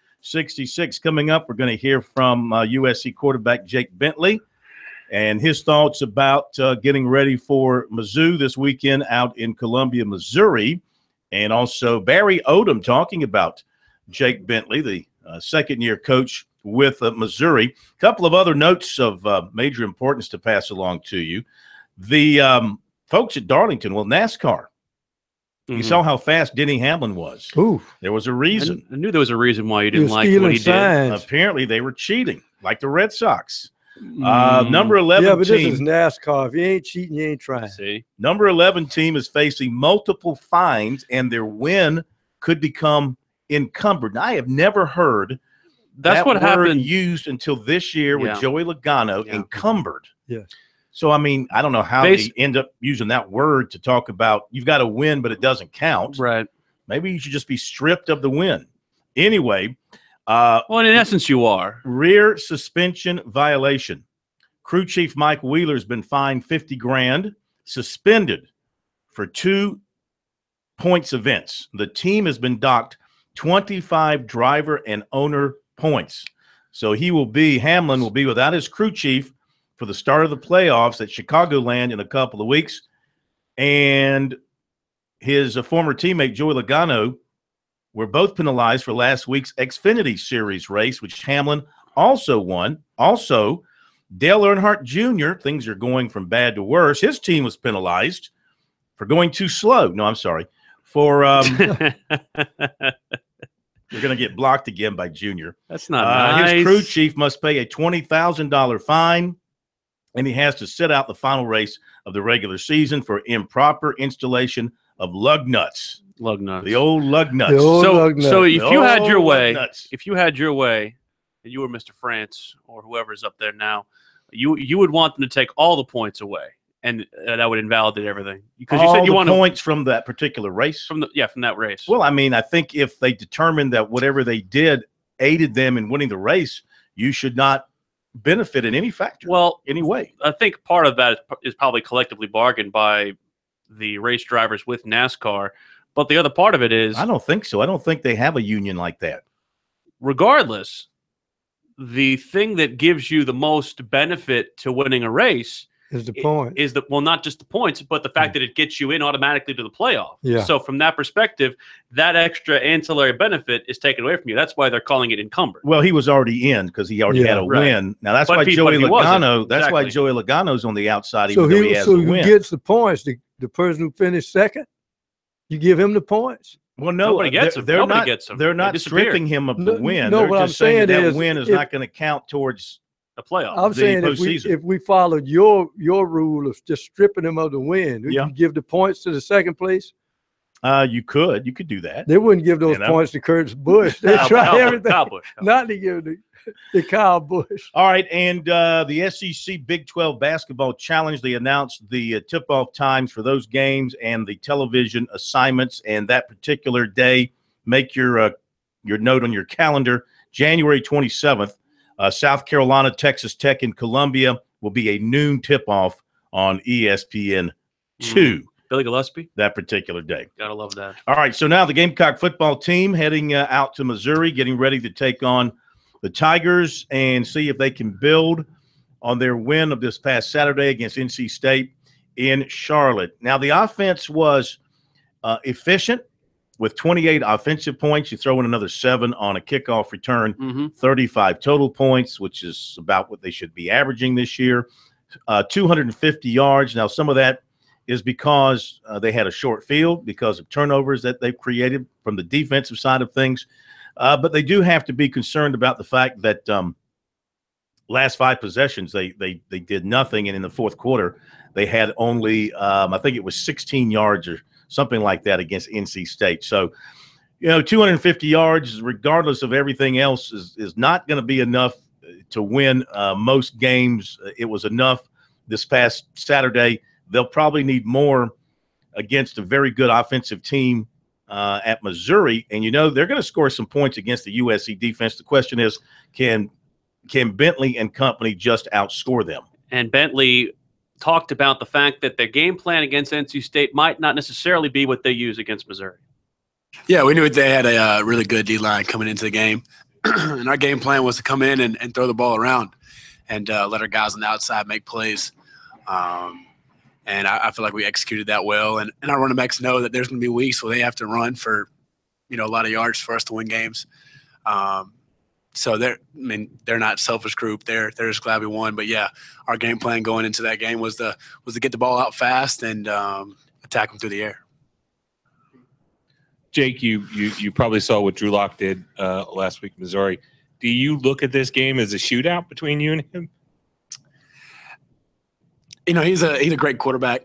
Coming up, we're going to hear from USC quarterback Jake Bentley and his thoughts about getting ready for Mizzou this weekend out in Columbia, Missouri. And also Barry Odom talking about Jake Bentley, the second-year coach with Missouri. A couple of other notes of major importance to pass along to you. The folks at Darlington, NASCAR. You saw how fast Denny Hamlin was. Ooh. There was a reason. I knew there was a reason why you didn't was like what he stealing did. signs. Apparently, they were cheating, like the Red Sox. Number 11 Yeah, but team. this is NASCAR. If you ain't cheating, you ain't trying. See? Number 11 team is facing multiple fines, and their win could become encumbered. Now, I have never heard That's that what word happened. used until this year with Yeah. Joey Logano, Yeah. encumbered. Yeah. So, I mean, I don't know how they end up using that word to talk about you've got to win, but it doesn't count. Right. Maybe you should just be stripped of the win. Anyway, Well, in essence, you are. rear suspension violation. Crew Chief Mike Wheeler has been fined $50,000, suspended for 2 points events. The team has been docked 25 driver and owner points. So Hamlin will be without his crew chief for the start of the playoffs at Chicagoland in a couple of weeks. And his former teammate, Joey Logano, were both penalized for last week's Xfinity Series race, which Hamlin also won. Also, Dale Earnhardt Jr., things are going from bad to worse. His team was penalized for going too slow. No, I'm sorry. For you're going to get blocked again by Junior. That's not nice. His crew chief must pay a $20,000 fine, and he has to sit out the final race of the regular season for improper installation of lug nuts. Lug nuts. The old lug nuts. The old lug nuts. So if The you had your old way, lug nuts. if you had your way, and you were Mr. France or whoever's up there now, you would want them to take all the points away, and that would invalidate everything. Because you All said you the want points from that particular race. from that race. Well, I mean, I think if they determined that whatever they did aided them in winning the race, you should not benefit in any factor. Well, anyway, I think part of that is probably collectively bargained by the race drivers with NASCAR. But the other part of it is, I don't think so. I don't think they have a union like that. Regardless, the thing that gives you the most benefit to winning a race is the point. Is not just the points, but the fact that it gets you in automatically to the playoff. Yeah. So from that perspective, that extra ancillary benefit is taken away from you. That's why they're calling it encumbered. Well, he was already in because he already had a win. Now that's why Joey Logano. That's why Joey Logano's on the outside. Even though he has a win. Who gets the points? The person who finished second. You give him the points. Well, no, nobody gets them. Nobody gets them. They're not stripping him of the win. No, they're what just I'm saying that is win is not going to count towards the playoff. I'm saying if we followed your rule of just stripping them of the win, would you give the points to the second place? You could do that. They wouldn't give those points to Curtis Busch. They try everything not to give the Kyle Busch. All right, and the SEC Big 12 Basketball Challenge, they announced the tip-off times for those games and the television assignments, and that particular day, make your note on your calendar, January 27th, South Carolina, Texas Tech, and Columbia will be a noon tip-off on ESPN2. Billy Gillespie? That particular day. Gotta love that. All right, so now the Gamecock football team heading out to Missouri, getting ready to take on the Tigers and see if they can build on their win of this past Saturday against NC State in Charlotte. Now, the offense was efficient with 28 offensive points. You throw in another 7 on a kickoff return, 35 total points, which is about what they should be averaging this year, 250 yards. Now, some of that is because they had a short field because of turnovers that they've created from the defensive side of things. But they do have to be concerned about the fact that last 5 possessions, they did nothing. And in the fourth quarter, they had only, I think it was 16 yards or something like that against NC State. So 250 yards, regardless of everything else, is not going to be enough to win most games. It was enough this past Saturday. They'll probably need more against a very good offensive team at Missouri. And, they're going to score some points against the USC defense. The question is, can Bentley and company just outscore them? And Bentley talked about the fact that their game plan against NC State might not necessarily be what they use against Missouri. Yeah, we knew they had a really good D-line coming into the game. And our game plan was to come in and throw the ball around and let our guys on the outside make plays. And I feel like we executed that well. And our running backs know that there's going to be weeks where they have to run for, a lot of yards for us to win games. So they're not a selfish group. They're just glad we won. But yeah, our game plan going into that game was to get the ball out fast and attack them through the air. Jake, you probably saw what Drew Lock did last week in Missouri. Do you look at this game as a shootout between you and him? He's a great quarterback.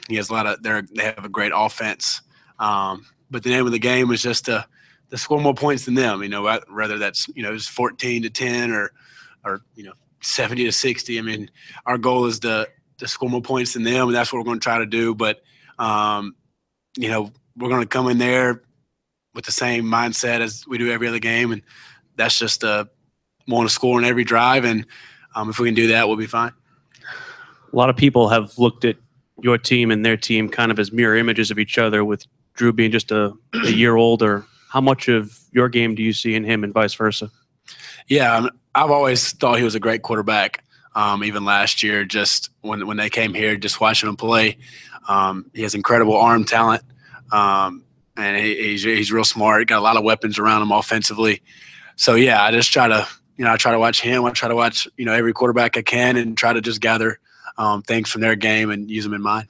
He has they have a great offense. But the name of the game is just to score more points than them. Whether that's it's 14-10 or 70-60. Our goal is to score more points than them, and that's what we're going to try to do. But we're going to come in there with the same mindset as we do every other game, and that's just want to score in every drive. And if we can do that, we'll be fine. A lot of people have looked at your team and their team kind of as mirror images of each other, with Drew being just a year older. How much of your game do you see in him and vice versa? Yeah, I've always thought he was a great quarterback. Even last year, just when they came here, just watching him play, he has incredible arm talent. And he's real smart. Got a lot of weapons around him offensively. So yeah, I just try to watch him. I try to watch every quarterback I can and try to just gather things from their game and use them in mine.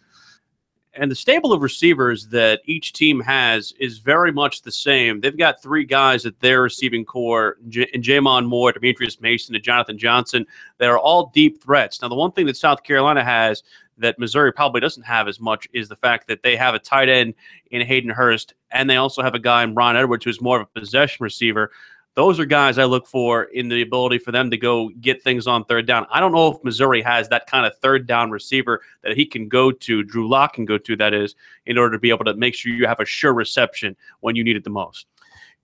And the stable of receivers that each team has is very much the same. They've got three guys at their receiving core, in Jamon Moore, Demetrius Mason, and Jonathan Johnson, that are all deep threats. Now, the one thing that South Carolina has that Missouri probably doesn't have as much is the fact that they have a tight end in Hayden Hurst, and they also have a guy in Ron Edwards who's more of a possession receiver. Those are guys I look for in the ability for them to go get things on third down. I don't know if Missouri has that kind of third down receiver that he can go to, Drew Lock can go to, that is, in order to be able to make sure you have a sure reception when you need it the most.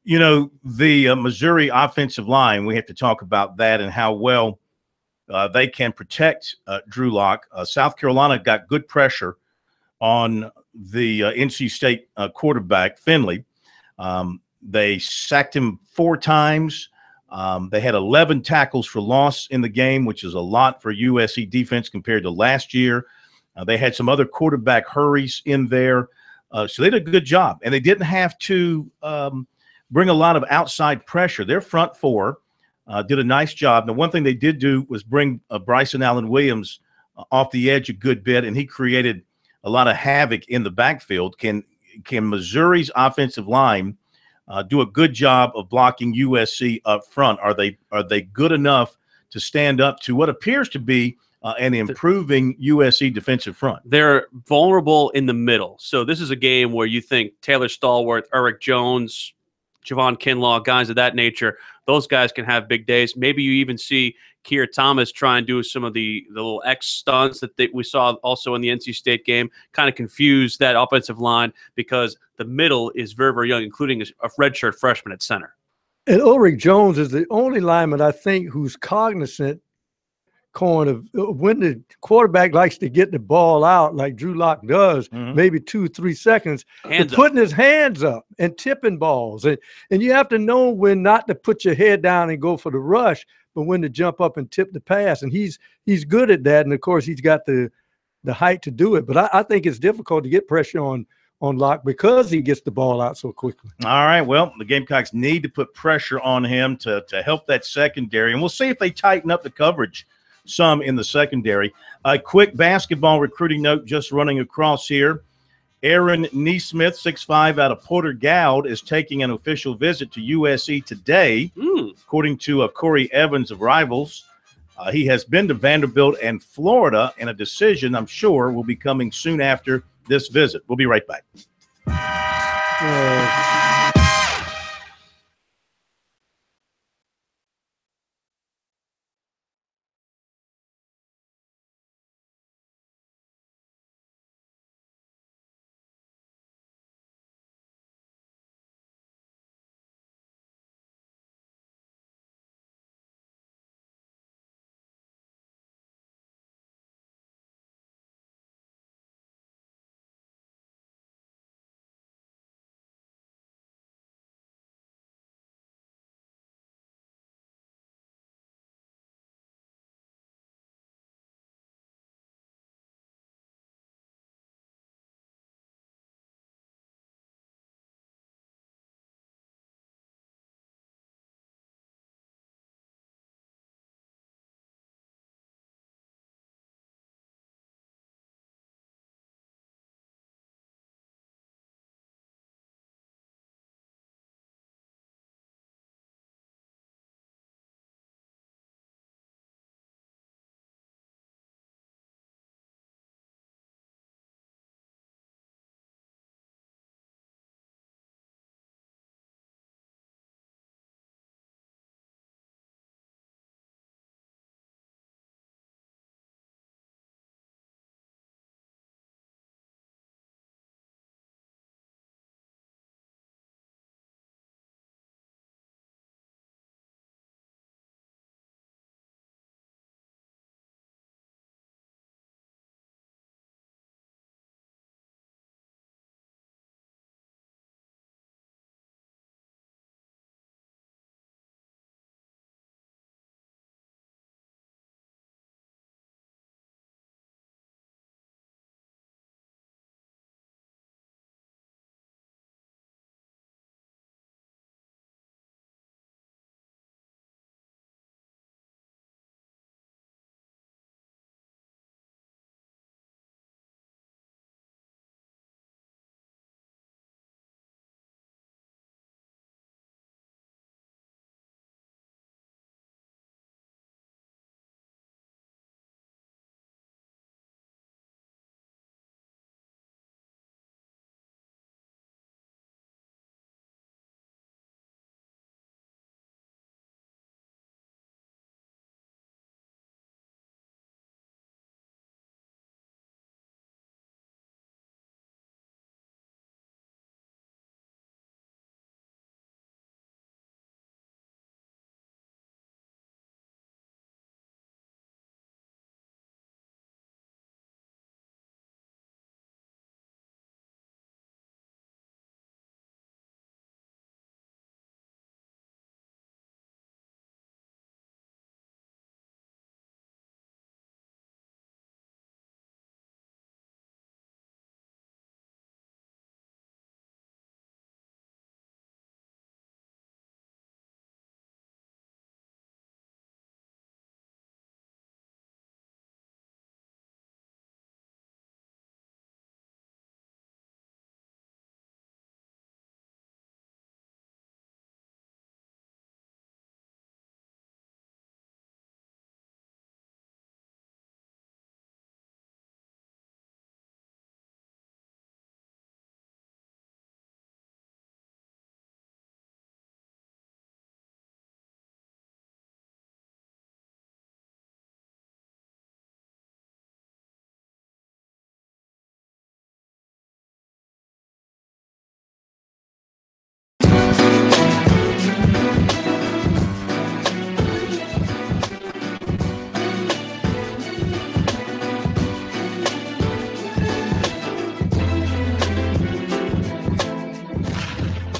The Missouri offensive line, we have to talk about that and how well they can protect Drew Lock. South Carolina got good pressure on the NC State quarterback, Finley. They sacked him 4 times. They had 11 tackles for loss in the game, which is a lot for USC defense compared to last year. They had some other quarterback hurries in there. So they did a good job. And they didn't have to bring a lot of outside pressure. Their front four did a nice job. Now, one thing they did do was bring Bryson Allen Williams off the edge a good bit, and he created a lot of havoc in the backfield. Can Missouri's offensive line do a good job of blocking USC up front? Are they good enough to stand up to what appears to be an improving USC defensive front? They're vulnerable in the middle. So this is a game where you think Taylor Stallworth, Eric Jones, Javon Kinlaw, guys of that nature, those guys can have big days. Maybe you even see Keir Thomas try and do some of the little X stunts that we saw also in the NC State game, kind of confuse that offensive line because the middle is very, very young, including a redshirt freshman at center. And Ulrich Jones is the only lineman, I think, who's cognizant, of when the quarterback likes to get the ball out like Drew Lock does, maybe 2-3 seconds, putting his hands up and tipping balls. And you have to know when not to put your head down and go for the rush, but when to jump up and tip the pass. And he's good at that. And, of course, he's got the height to do it. But I think it's difficult to get pressure on Lock because he gets the ball out so quickly. All right, well, the Gamecocks need to put pressure on him to help that secondary. And we'll see if they tighten up the coverage some in the secondary. A quick basketball recruiting note just running across here. Aaron Neesmith, 6'5", out of Porter Gaud, is taking an official visit to USC today, according to Corey Evans of Rivals. He has been to Vanderbilt and Florida, and a decision, I'm sure, will be coming soon after this visit. We'll be right back.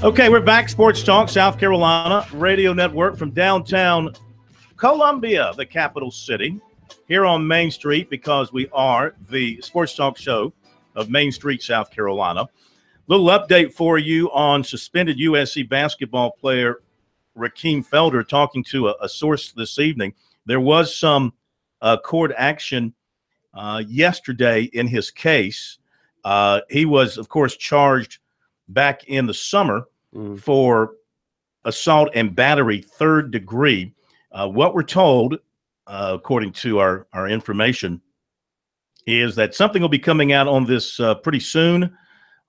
Okay, we're back. Sports Talk, South Carolina Radio Network from downtown Columbia, the capital city, here on Main Street, because we are the Sports Talk show of Main Street, South Carolina. Little update for you on suspended USC basketball player Rakeem Felder. Talking to a source this evening, there was some court action yesterday in his case. He was, of course, charged back in the summer for assault and battery, 3rd degree. What we're told, according to our information, is that something will be coming out on this pretty soon.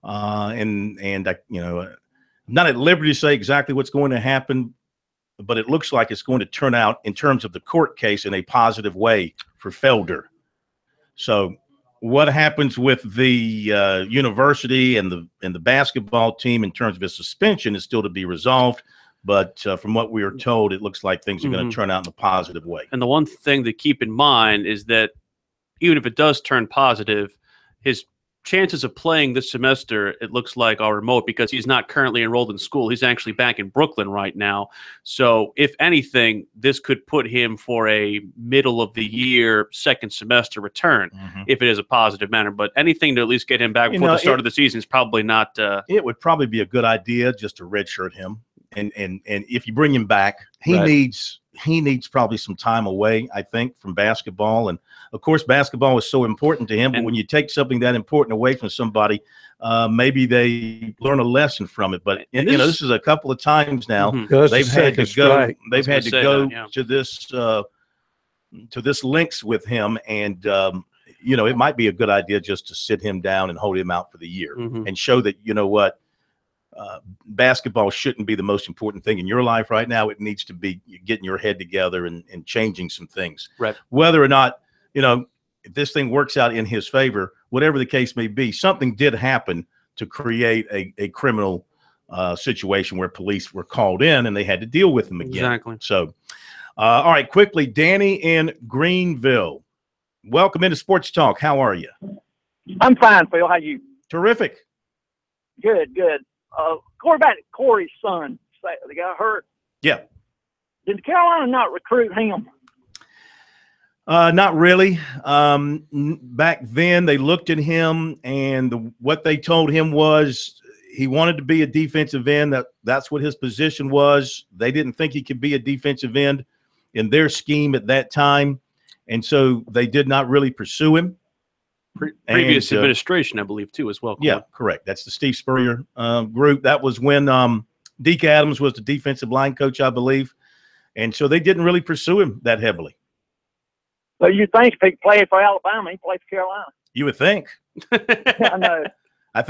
And I, I'm not at liberty to say exactly what's going to happen, but it looks like it's going to turn out in terms of the court case in a positive way for Felder. So what happens with the university and the basketball team in terms of his suspension is still to be resolved. But from what we are told, it looks like things are going to turn out in a positive way. And the one thing to keep in mind is that even if it does turn positive, his chances of playing this semester, it looks like, are remote because he's not currently enrolled in school. He's actually back in Brooklyn right now. So if anything, this could put him for a middle of the year, second semester return, if it is a positive manner. But anything to at least get him back before the start of the season is probably not. It would probably be a good idea just to redshirt him. And if you bring him back, he needs probably some time away, I think, from basketball. And of course, basketball is so important to him. But when you take something that important away from somebody, maybe they learn a lesson from it. But this is a couple of times now they've had to go. They've had to go to this lengths with him, and it might be a good idea just to sit him down and hold him out for the year and show that basketball shouldn't be the most important thing in your life right now. It needs to be getting your head together and changing some things. Right. Whether or not, if this thing works out in his favor, whatever the case may be, something did happen to create a criminal situation where police were called in and they had to deal with him again. Exactly. So, all right, quickly, Danny in Greenville. Welcome into Sports Talk. How are you? I'm fine, Phil. How you? Terrific. Good. Quarterback Corey's son, the guy hurt. Yeah. Did Carolina not recruit him? Not really. Back then, they looked at him, and what they told him was he wanted to be a defensive end. That's what his position was. They didn't think he could be a defensive end in their scheme at that time, and so they did not really pursue him. Previous administration, I believe, too, as well. Yeah, correct. That's the Steve Spurrier group. That was when Deke Adams was the defensive line coach, I believe. And so they didn't really pursue him that heavily. So you think if he played for Alabama, he played for Carolina? You would think. I know. I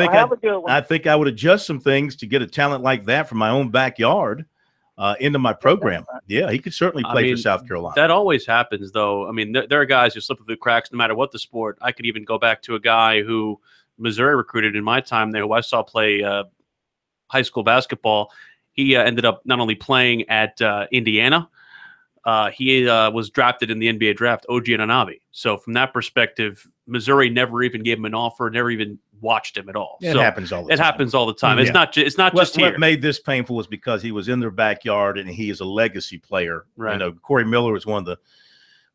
think I would adjust some things to get a talent like that from my own backyard into my program. Yeah, he could certainly play for South Carolina. That always happens, though. I mean, there are guys who slip through the cracks no matter what the sport. I could even go back to a guy who Missouri recruited in my time there, who I saw play high school basketball. He ended up not only playing at Indiana, he was drafted in the NBA draft, OG Anunoby. So from that perspective, Missouri never even gave him an offer, never even watched him at all. It happens all the time. It happens all the time. Yeah. It's not just here. What made this painful was because he was in their backyard and he is a legacy player. Right. Corey Miller was one of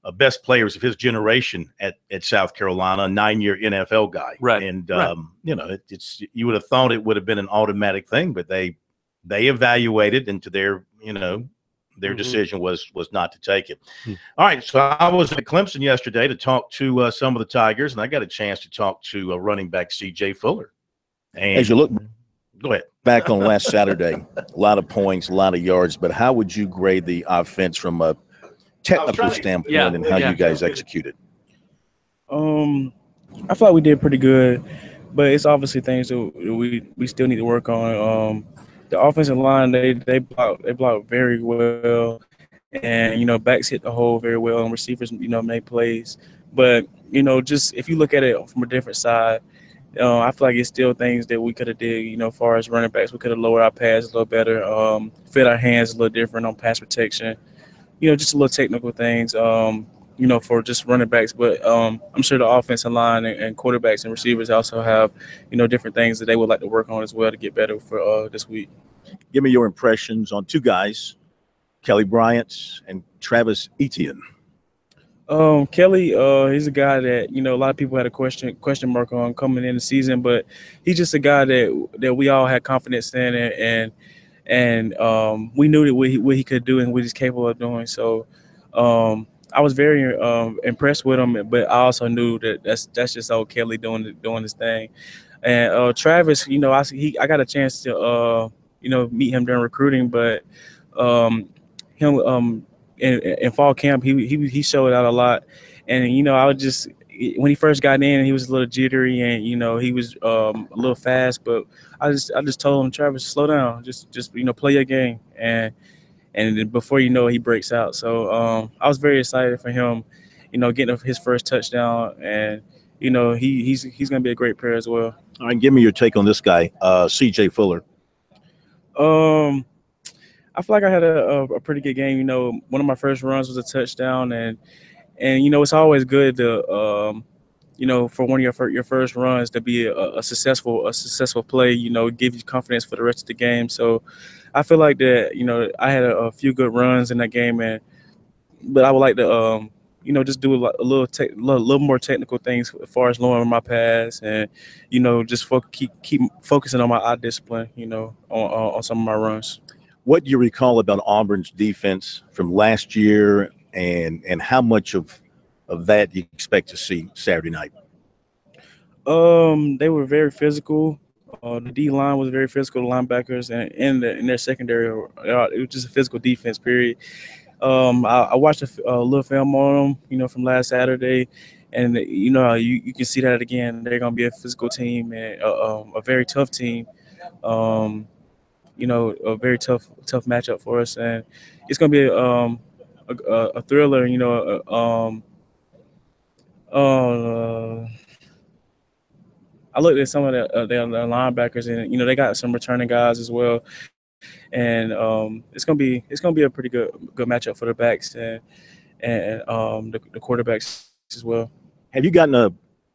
the best players of his generation at South Carolina, a 9-year NFL guy. Right. And it's you would have thought it would have been an automatic thing, but they evaluated, and to their decision was not to take it. All right, so I was at Clemson yesterday to talk to some of the Tigers, and I got a chance to talk to running back C.J. Fuller. And as you look go ahead back on last Saturday, a lot of points, a lot of yards, but how would you grade the offense from a technical standpoint and how you guys executed? I feel like we did pretty good, but it's obviously things that we still need to work on. The offensive line, they block very well, and backs hit the hole very well, and receivers make plays. But just if you look at it from a different side, I feel like it's still things that we could have did. As far as running backs, we could have lowered our pads a little better, fit our hands a little different on pass protection. Just a little technical things. For just running backs, but I'm sure the offensive line and quarterbacks and receivers also have, different things that they would like to work on as well to get better for this week. Give me your impressions on two guys, Kelly Bryant and Travis Etienne. Kelly, he's a guy that, you know, a lot of people had a question mark on coming in the season, but he's just a guy that we all had confidence in, and we knew that what he could do and what he's capable of doing. So I was very impressed with him, but I also knew that that's just old Kelly doing his thing. And Travis, you know, I got a chance to you know, meet him during recruiting, but him in fall camp he showed out a lot. And you know, I was just, when he first got in, he was a little jittery, and you know, he was a little fast, but I just told him, Travis, slow down, just you know, play your game, and then before you know it, he breaks out. So I was very excited for him, you know, getting his first touchdown, and you know, he's gonna be a great player as well. All right, give me your take on this guy, CJ Fuller. I feel like I had a pretty good game. You know, one of my first runs was a touchdown, and you know, it's always good to you know, for one of your first runs to be a successful play. You know, give you confidence for the rest of the game. So I feel like that, you know, I had a few good runs in that game, but I would like to you know, just do a little more technical things as far as lowering my pass, and you know, just keep focusing on my eye discipline, you know, on some of my runs. What do you recall about Auburn's defense from last year, and how much of that you expect to see Saturday night? They were very physical. The D line was very physical. The linebackers and in their secondary, it was just a physical defense. Period. I watched a little film on them, you know, from last Saturday, and you know, you can see that again. They're gonna be a physical team and a very tough team. You know, a very tough matchup for us, and it's gonna be a thriller. You know, I looked at some of the linebackers, and you know, they got some returning guys as well, and it's gonna be a pretty good matchup for the backs and the quarterbacks as well. Have you gotten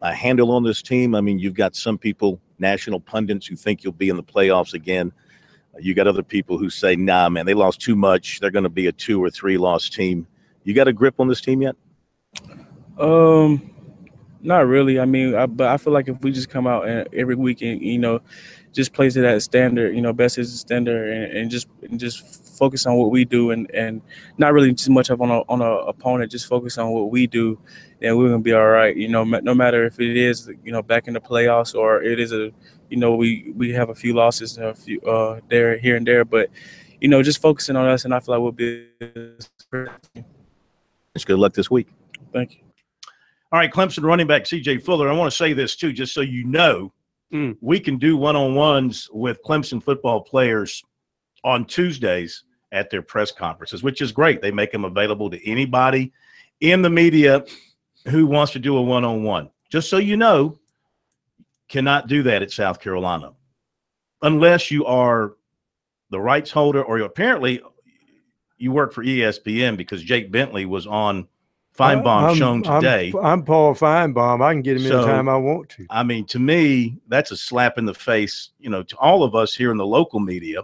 a handle on this team? I mean, you've got some people, national pundits, who think you'll be in the playoffs again. You got other people who say, nah, man, they lost too much. They're going to be a 2 or 3 loss team. You got a grip on this team yet? Not really. I mean, but I feel like if we just come out every week and, you know, just play to that standard, you know, best is the standard, and just focus on what we do, and not really too much on a opponent, just focus on what we do, then we're going to be all right. You know, no matter if it is, you know, back in the playoffs, or it is you know, we have a few losses, a few here and there, but you know, just focusing on us, and I feel like we'll be. It's good luck this week. Thank you. All right, Clemson running back CJ Fuller. I want to say this too, just so you know, we can do one-on-ones with Clemson football players on Tuesdays at their press conferences, which is great. They make them available to anybody in the media who wants to do a one-on-one. Just so you know, cannot do that at South Carolina unless you are the rights holder, or apparently you work for ESPN, because Jake Bentley was on Feinbaum shown today. I'm Paul Feinbaum. I can get him anytime I want to. I mean, to me, that's a slap in the face, you know, to all of us here in the local media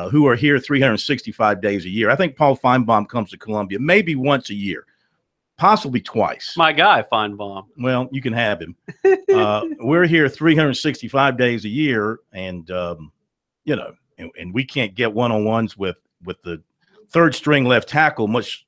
who are here 365 days a year. I think Paul Feinbaum comes to Columbia maybe once a year, possibly twice. My guy, Feinbaum. Well, you can have him. We're here 365 days a year, and, you know, and we can't get one-on-ones with the third-string left tackle, much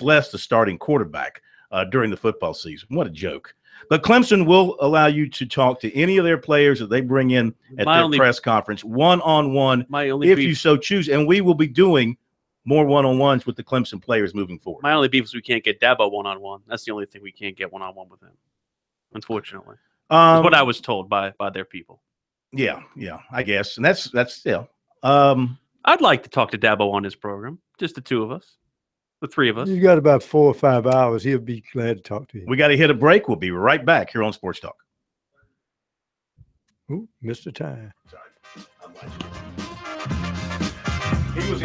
less the starting quarterback during the football season. What a joke. But Clemson will allow you to talk to any of their players that they bring in at their press conference, one-on-one, if you so choose. And we will be doing more one-on-ones with the Clemson players moving forward. My only beef is we can't get Dabo one-on-one. That's the only thing we can't get one-on-one with him, unfortunately. That's what I was told by their people. Yeah, I guess. And that's yeah. I'd like to talk to Dabo on his program, just the two of us. The three of us. You got about 4 or 5 hours. He'll be glad to talk to you. We got to hit a break. We'll be right back here on Sports Talk. Ooh, Mr. Time. Sorry. He was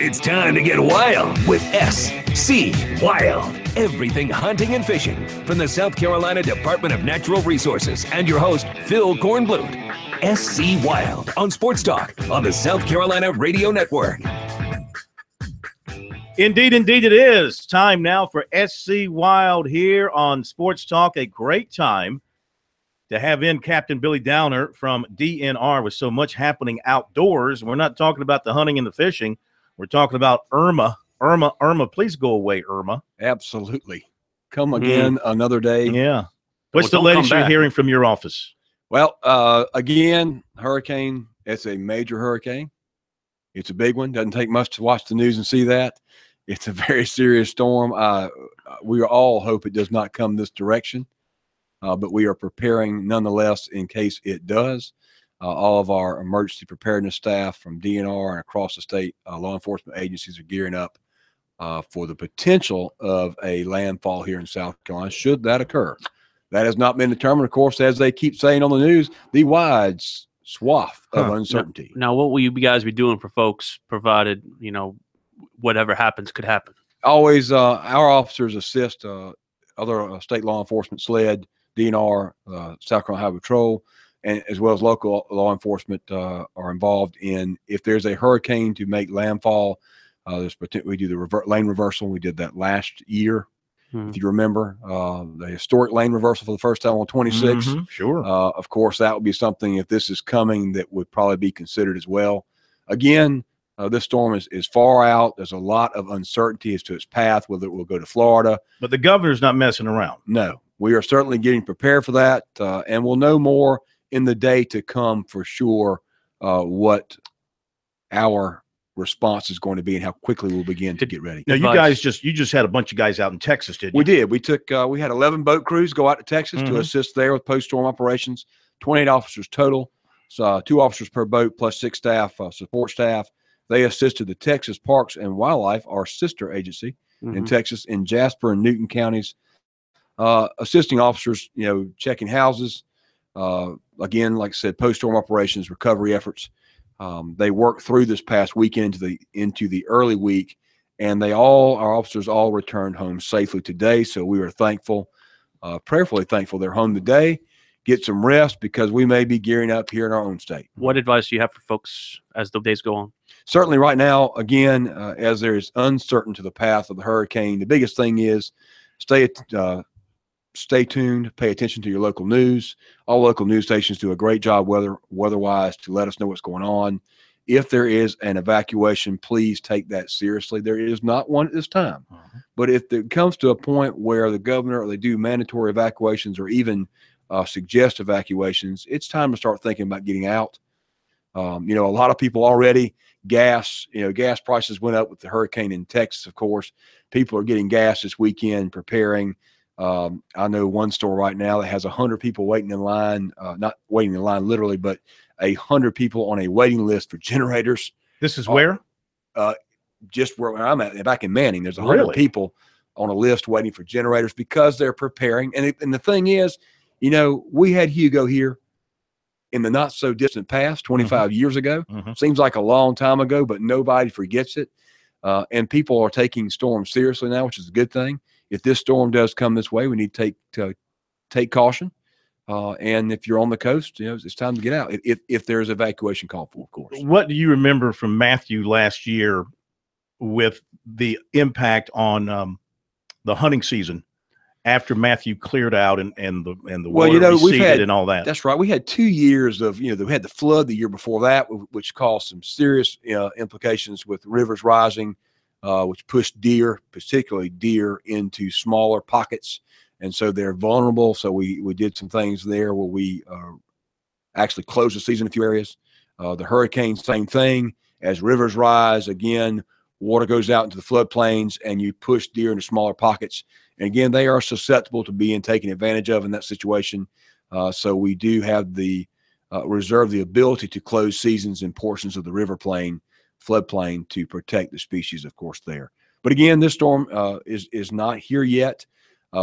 It's time to get wild with SC Wild. Everything hunting and fishing from the South Carolina Department of Natural Resources and your host, Phil Kornblut. SC Wild on Sports Talk on the South Carolina Radio Network. Indeed it is. Time now for SC Wild here on Sports Talk. A great time to have in Captain Billy Downer from DNR with so much happening outdoors. We're not talking about the hunting and the fishing. We're talking about Irma. Irma, please go away, Irma. Absolutely. Come again another day. Yeah. What's the latest you're hearing from your office? Well, again, hurricane. It's a major hurricane. It's a big one. Doesn't take much to watch the news and see that. It's a very serious storm. We all hope it does not come this direction. But we are preparing nonetheless in case it does. All of our emergency preparedness staff from DNR and across the state law enforcement agencies are gearing up for the potential of a landfall here in South Carolina, should that occur. That has not been determined, of course, as they keep saying on the news, the wide swath of uncertainty. Now, what will you guys be doing for folks provided, whatever happens could happen? Always our officers assist other state law enforcement, SLED, DNR, South Carolina Highway Patrol, and as well as local law enforcement are involved in if there's a hurricane to make landfall. We do the lane reversal. We did that last year, if you remember, the historic lane reversal for the first time on 26. Sure. Of course, that would be something, if this is coming, that would probably be considered as well. Again, this storm is far out. There's a lot of uncertainty as to its path, whether it will go to Florida. But the governor's not messing around. No. We are certainly getting prepared for that, and we'll know more in the day to come for sure what our response is going to be and how quickly we'll begin to get ready. Now, you just had a bunch of guys out in Texas, didn't you? We did. We had 11 boat crews go out to Texas to assist there with post-storm operations, 28 officers total, so 2 officers per boat plus 6 staff, support staff. They assisted the Texas Parks and Wildlife, our sister agency in Texas, in Jasper and Newton counties, assisting officers, checking houses. Again, like I said, post-storm operations, recovery efforts. They worked through this past weekend into the early week, and our officers all returned home safely today. So we are thankful, prayerfully thankful they're home today. Get some rest because we may be gearing up here in our own state. What advice do you have for folks as the days go on? Certainly right now, again, as there is uncertainty to the path of the hurricane, the biggest thing is stay tuned, pay attention to your local news. All local news stations do a great job weather-wise to let us know what's going on. If there is an evacuation, please take that seriously. There is not one at this time. But if it comes to a point where the governor or they do mandatory evacuations or even suggest evacuations, it's time to start thinking about getting out. A lot of people already, gas prices went up with the hurricane in Texas, of course. People are getting gas this weekend, preparing. I know one store right now that has 100 people waiting in line, not waiting in line literally, but 100 people on a waiting list for generators. This is where? Just where I'm at, back in Manning. There's 100 people on a list waiting for generators because they're preparing. And the thing is, we had Hugo here in the not so distant past, 25 years ago. Seems like a long time ago, but nobody forgets it. And people are taking storms seriously now, which is a good thing. If this storm does come this way, we need to take caution. And if you're on the coast, it's time to get out. If there's evacuation call for, of course. What do you remember from Matthew last year with the impact on the hunting season after Matthew cleared out and the water receded and all that? That's right. We had 2 years of, we had the flood the year before that, which caused some serious implications with rivers rising, which pushed deer, particularly deer, into smaller pockets. And so they're vulnerable. So we did some things there where we actually closed the season in a few areas. The hurricane, same thing. As rivers rise, again, water goes out into the floodplains and you push deer into smaller pockets. And again, they are susceptible to being taken advantage of in that situation. So we do have reserve the ability to close seasons in portions of the river plain, floodplain, to protect the species, of course, there. But again, this storm is not here yet.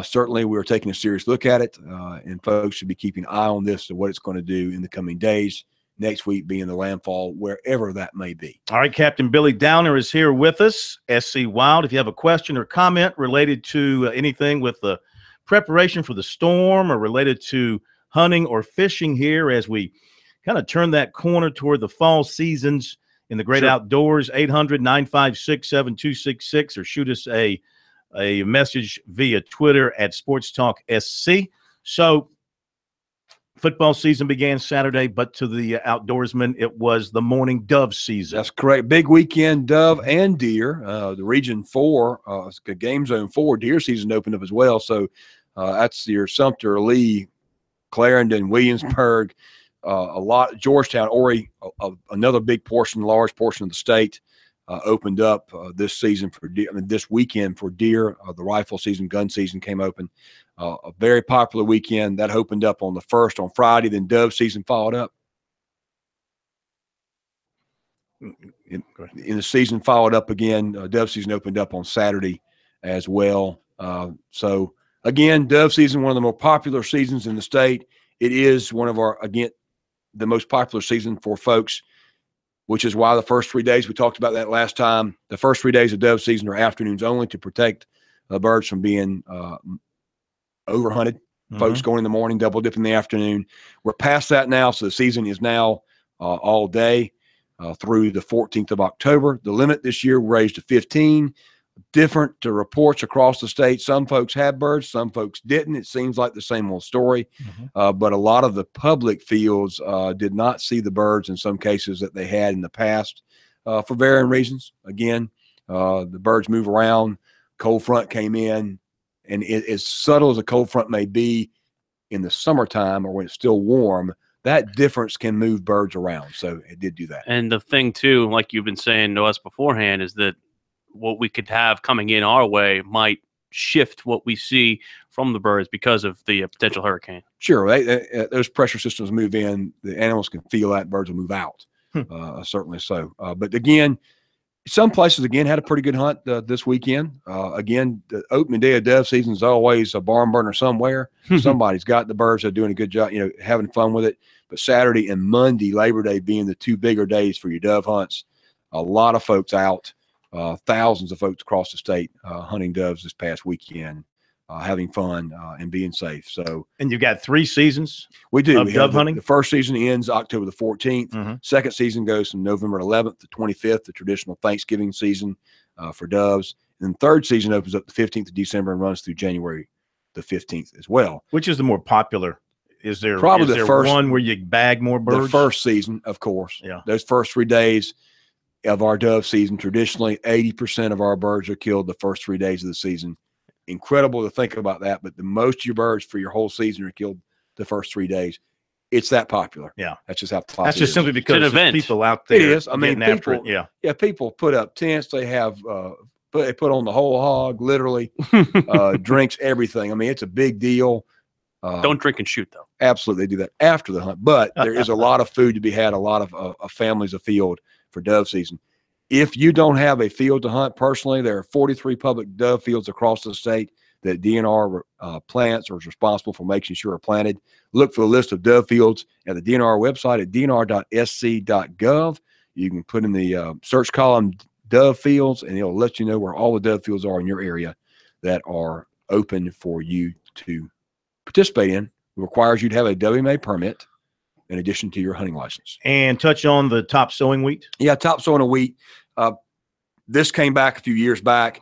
Certainly, we're taking a serious look at it, and folks should be keeping an eye on this and what it's going to do in the coming days, next week being the landfall, wherever that may be. All right, Captain Billy Downer is here with us, SC Wild. If you have a question or comment related to anything with the preparation for the storm or related to hunting or fishing here as we kind of turn that corner toward the fall seasons in the great outdoors, 800-956-7266, or shoot us a message via Twitter at SportsTalk SC. So football season began Saturday, but to the outdoorsmen, it was the morning dove season. That's correct. Big weekend, dove and deer. The Region 4, Game Zone 4, deer season opened up as well. So that's your Sumter, Lee, Clarendon, Williamsburg, a lot, Georgetown, Horry, another big portion, large portion of the state opened up this season for deer. I mean, this weekend for deer. The rifle season, gun season came open. A very popular weekend that opened up on the 1st on Friday. Then dove season followed up. In the season followed up again. Dove season opened up on Saturday as well. So again, dove season, one of the more popular seasons in the state. It is one of our, again, the most popular season for folks, which is why the first 3 days, we talked about that last time, the first 3 days of dove season are afternoons only to protect birds from being overhunted. Folks going in the morning, double dip in the afternoon. We're past that now, so the season is now all day through the 14th of October. The limit this year raised to 15. Different reports across the state. Some folks had birds, some folks didn't. It seems like the same old story. But a lot of the public fields did not see the birds in some cases that they had in the past for varying reasons. Again, the birds move around. Cold front came in, and as subtle as a cold front may be in the summertime or when it's still warm, that difference can move birds around. So it did do that. And the thing, too, like you've been saying to us beforehand, is that what we could have coming in our way might shift what we see from the birds because of the potential hurricane. Sure. Those pressure systems move in. The animals can feel that. Birds will move out. Certainly so. But again, some places, again, had a pretty good hunt this weekend. Again, the opening day of dove season is always a barn burner somewhere. Somebody's got the birds. They're doing a good job, having fun with it. But Saturday and Monday, Labor Day being the two bigger days for your dove hunts, a lot of folks out. Thousands of folks across the state hunting doves this past weekend, having fun and being safe. So, and you've got 3 seasons. We do. Of dove hunting. The first season ends October the 14th. Second season goes from November 11th to 25th, the traditional Thanksgiving season for doves. And then third season opens up the 15th of December and runs through January the 15th as well. Which is the more popular? Is there probably the first one where you bag more birds? The first season, of course. Yeah. Those first 3 days of our dove season, traditionally 80% of our birds are killed the first 3 days of the season. Incredible to think about that, but the most of your birds for your whole season are killed the first 3 days. It's that popular. Yeah. That's just how popular. That's just simply because it's an event. People out there. It is. I mean, people, yeah, people put up tents. They have they put on the whole hog, literally, drinks, everything. I mean, it's a big deal. Don't drink and shoot, though. Absolutely, they do that after the hunt. But there is a lot of food to be had, a lot of families afield for dove season. If you don't have a field to hunt personally, there are 43 public dove fields across the state that DNR plants or is responsible for making sure are planted. Look for a list of dove fields at the DNR website at dnr.sc.gov. You can put in the search column dove fields, and it'll let you know where all the dove fields are in your area that are open for you to participate in. It requires you to have a WMA permit in addition to your hunting license. And touch on the top sowing wheat. Yeah, top sowing of wheat. This came back a few years back.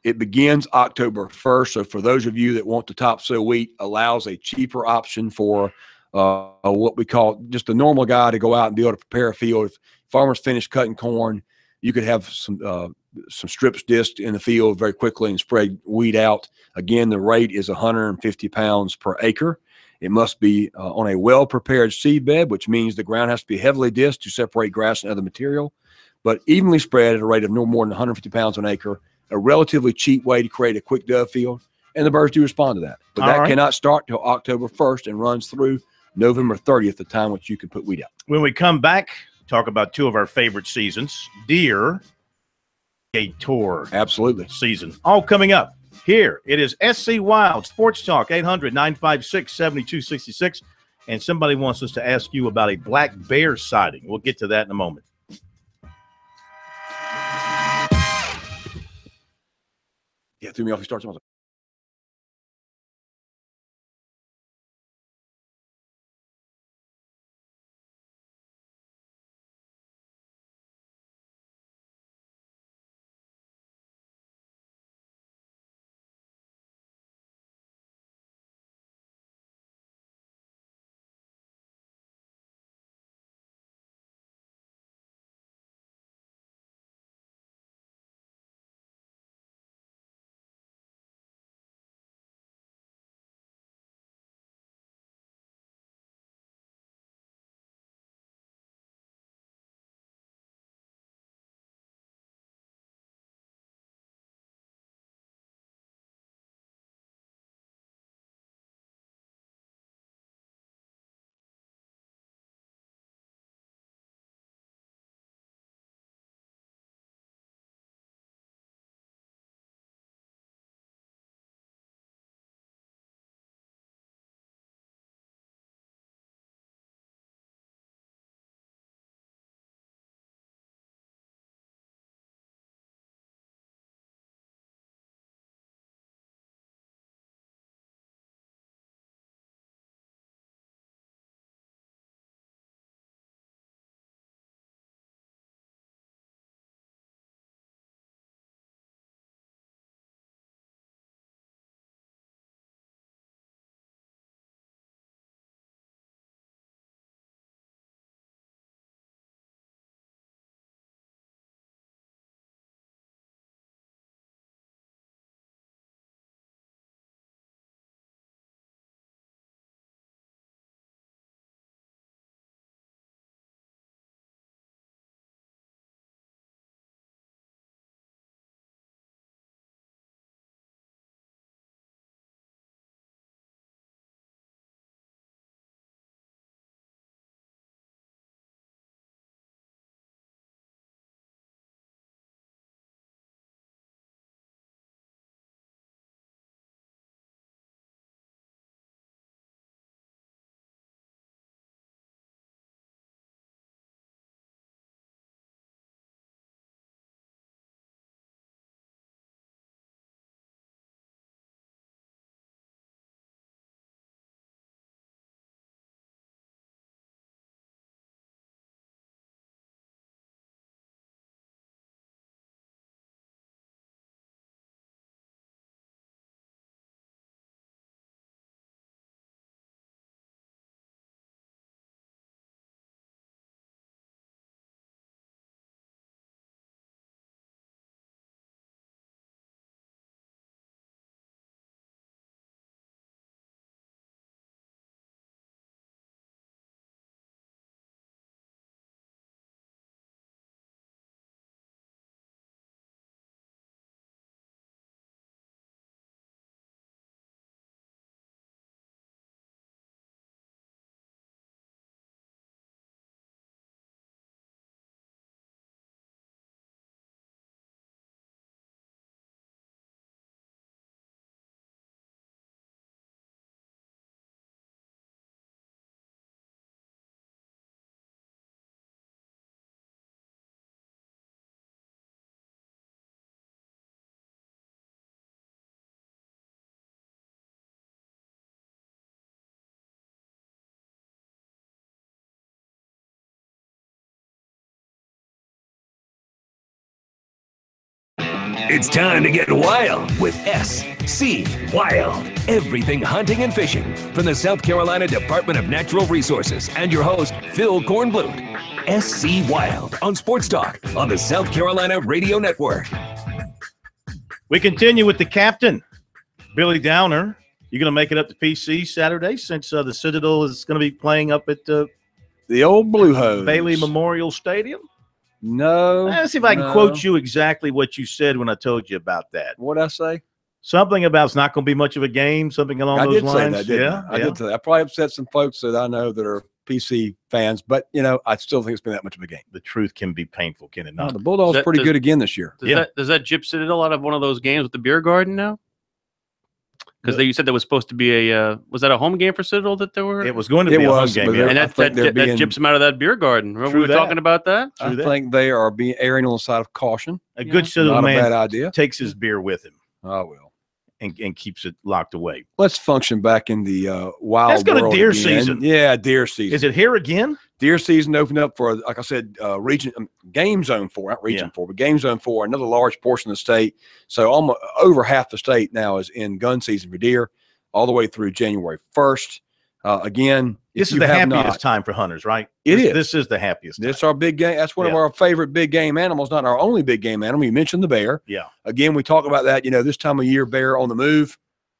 It begins October 1st. So for those of you that want to top sow wheat, allows a cheaper option for what we call just a normal guy to go out and be able to prepare a field. If farmers finish cutting corn, you could have some strips disced in the field very quickly and spread wheat out. Again, the rate is 150 pounds per acre. It must be on a well-prepared seed bed, which means the ground has to be heavily disced to separate grass and other material, but evenly spread at a rate of no more than 150 pounds an acre, a relatively cheap way to create a quick dove field, and the birds do respond to that. But that cannot start till October 1st and runs through November 30th, the time which you can put wheat out. When we come back, talk about 2 of our favorite seasons, deer, gator. Absolutely. Season. All coming up. Here, it is SC Wild, Sports Talk, 800-956-7266. And somebody wants us to ask you about a black bear sighting. We'll get to that in a moment. Yeah, threw me off. He starts. I was like, It's time to get wild with SC Wild. Everything hunting and fishing from the South Carolina Department of Natural Resources and your host, Phil Kornblut. SC Wild on Sports Talk on the South Carolina Radio Network. We continue with the captain, Billy Downer. You going to make it up to PC Saturday since the Citadel is going to be playing up at the old Blue Hose Bailey Memorial Stadium? No. Let's see if I can quote you exactly what you said when I told you about that. What'd I say? Something about it's not going to be much of a game, something along those lines. I did say that, didn't I? I did say that. I probably upset some folks that I know that are PC fans, but, I still think it's been that much of a game. The truth can be painful, can it not? The Bulldogs are pretty good again this year. Does that Gyp Citadel out of one of those games with the beer garden now? Because you said there was supposed to be a was that a home game for Citadel that there were? It was going to be a home game, and that gyps them out of that beer garden. Remember we were talking about that? I think they are being erring on the side of caution. A good Citadel Not a man bad idea. takes his beer with him. Oh well. And keeps it locked away. Let's function back in the wild Let's go to world deer again. season. Yeah, deer season. Is it here again? Deer season opened up for, like I said, game zone 4, not region 4, but game zone 4, another large portion of the state. So almost over half the state now is in gun season for deer, all the way through January 1st. Again, this is the happiest time for hunters, right? This is the happiest time. This is our big game. That's one of our favorite big game animals, not our only big game animal. You mentioned the bear. Yeah. Again, we talk about that, this time of year, bear on the move.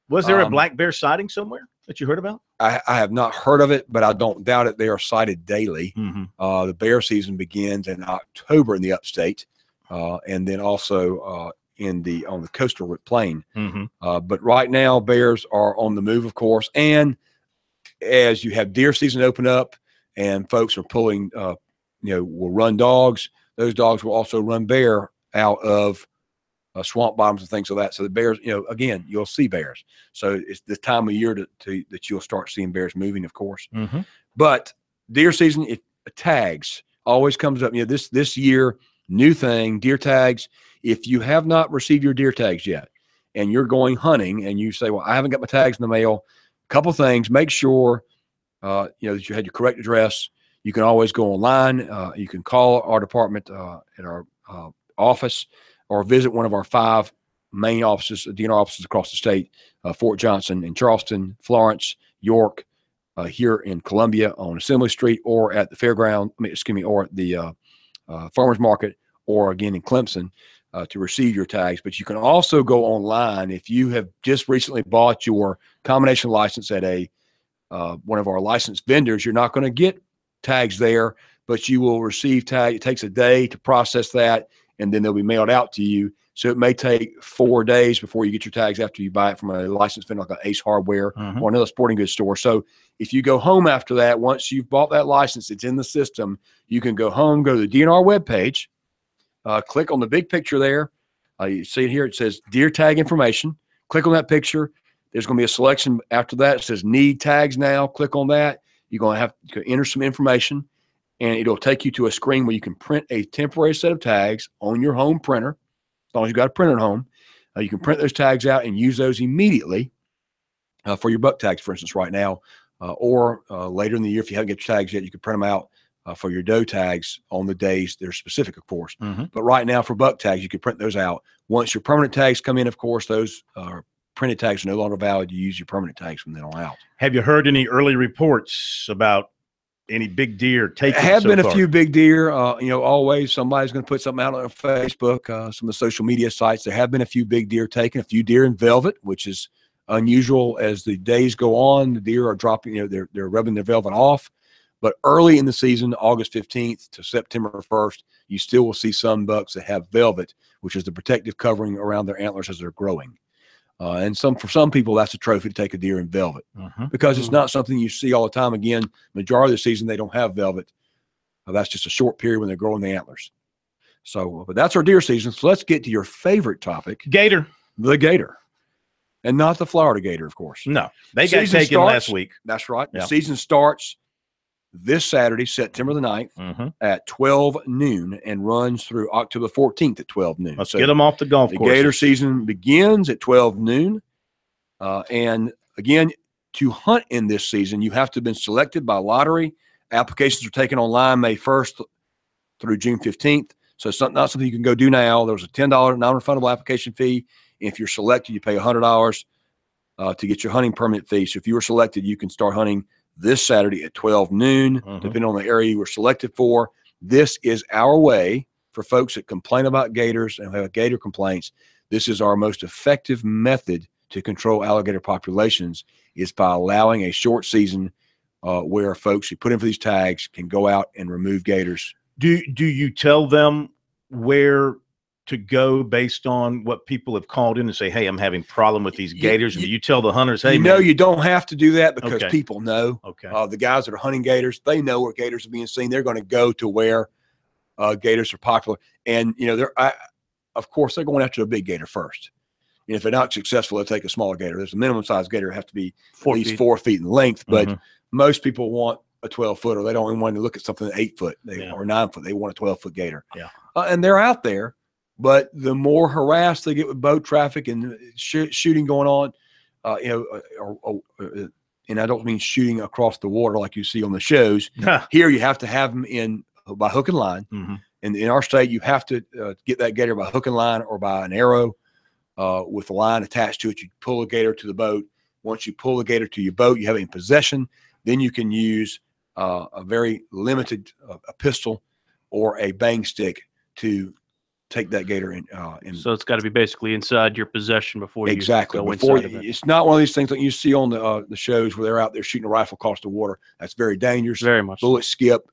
Was there a black bear sighting somewhere that you heard about? I have not heard of it, but I don't doubt it. They are sighted daily. The bear season begins in October in the upstate, and then also on the coastal plain. But right now, bears are on the move, of course. And as you have deer season open up, and folks are pulling, will run dogs. Those dogs will also run bear out of swamp bottoms and things like that. So the bears, again, you'll see bears. So it's the time of year that you'll start seeing bears moving, of course. But deer season, tags always comes up. This year, new thing, deer tags. If you have not received your deer tags yet, and you're going hunting, and you say, "Well, I haven't got my tags in the mail," a couple things: make sure that you had your correct address. You can always go online. You can call our department at our office, or visit one of our 5 main offices, DNR offices across the state, Fort Johnson in Charleston, Florence, York, here in Columbia on Assembly Street, or at the fairground, or at the farmer's market, or again in Clemson to receive your tags. But you can also go online if you have just recently bought your combination license at one of our licensed vendors. You're not going to get tags there, but you will receive tags. It takes a day to process that, and then they'll be mailed out to you. So it may take 4 days before you get your tags after you buy it from a licensed vendor like an Ace Hardware or another sporting goods store. So if you go home after that, once you've bought that license, it's in the system, you can go home, go to the DNR webpage, click on the big picture there. You see it here. It says deer tag information. Click on that picture. There's going to be a selection after that. It says need tags now. Click on that. You're going to have to enter some information, and it'll take you to a screen where you can print a temporary set of tags on your home printer. As long as you've got a printer at home, you can print those tags out and use those immediately for your buck tags, for instance, right now, or later in the year. If you haven't got your tags yet, you can print them out for your doe tags on the days they're specific, of course. But right now for buck tags, you can print those out. Once your permanent tags come in, of course, those printed tags are no longer valid. You use your permanent tags from then on out. Have you heard any early reports about any big deer taken? Have been a few big deer. Always somebody's going to put something out on Facebook, some of the social media sites. There have been a few big deer taken, a few deer in velvet, which is unusual. As the days go on, the deer are dropping, they're rubbing their velvet off. But early in the season, August 15th to September 1st, you still will see some bucks that have velvet, which is the protective covering around their antlers as they're growing. And for some people, that's a trophy to take a deer in velvet because it's not something you see all the time. Again, majority of the season, they don't have velvet. That's just a short period when they're growing the antlers. So, but that's our deer season. So let's get to your favorite topic. Gator. The gator. And not the Florida gator, of course. No, they got taken last week. That's right. Yeah. The season starts this Saturday, September the 9th at 12 noon and runs through October 14th at 12 noon. Let's get them off the golf course. The gator season begins at 12 noon. And again, to hunt in this season, you have to have been selected by lottery. Applications are taken online May 1st through June 15th. So it's not something you can go do now. There's a $10 non-refundable application fee. If you're selected, you pay $100 to get your hunting permit fee. So if you were selected, you can start hunting this Saturday at 12 noon, depending on the area you were selected for. This is our way for folks that complain about gators and have gator complaints. This is our most effective method to control alligator populations, is by allowing a short season where folks who put in for these tags can go out and remove gators. Do you tell them where to go based on what people have called in and say, hey, I'm having problem with these gators? And do you tell the hunters, hey, you don't have to do that because people know. Okay. The guys that are hunting gators, they know where gators are being seen. They're going to go to where gators are popular. And, of course, they're going after a big gator first. And if they're not successful, they'll take a smaller gator. There's a minimum size gator that has to be 4 at least feet. 4 feet in length, but most people want a 12-footer. They don't even want to look at something 8 foot or 9 foot. They want a 12-foot gator. Yeah. And they're out there, but the more harassed they get with boat traffic and shooting going on, and I don't mean shooting across the water like you see on the shows. Here you have to have them in by hook and line. And in our state, you have to get that gator by hook and line or by an arrow with a line attached to it. You pull the gator to the boat. Once you pull the gator to your boat, you have it in possession. Then you can use a very limited a pistol or a bang stick to take that gator in. So it's got to be basically inside your possession before you go Before inside of it. It's not one of these things that you see on the shows where they're out there shooting a rifle across the water. That's very dangerous. Very much. Bullets skip.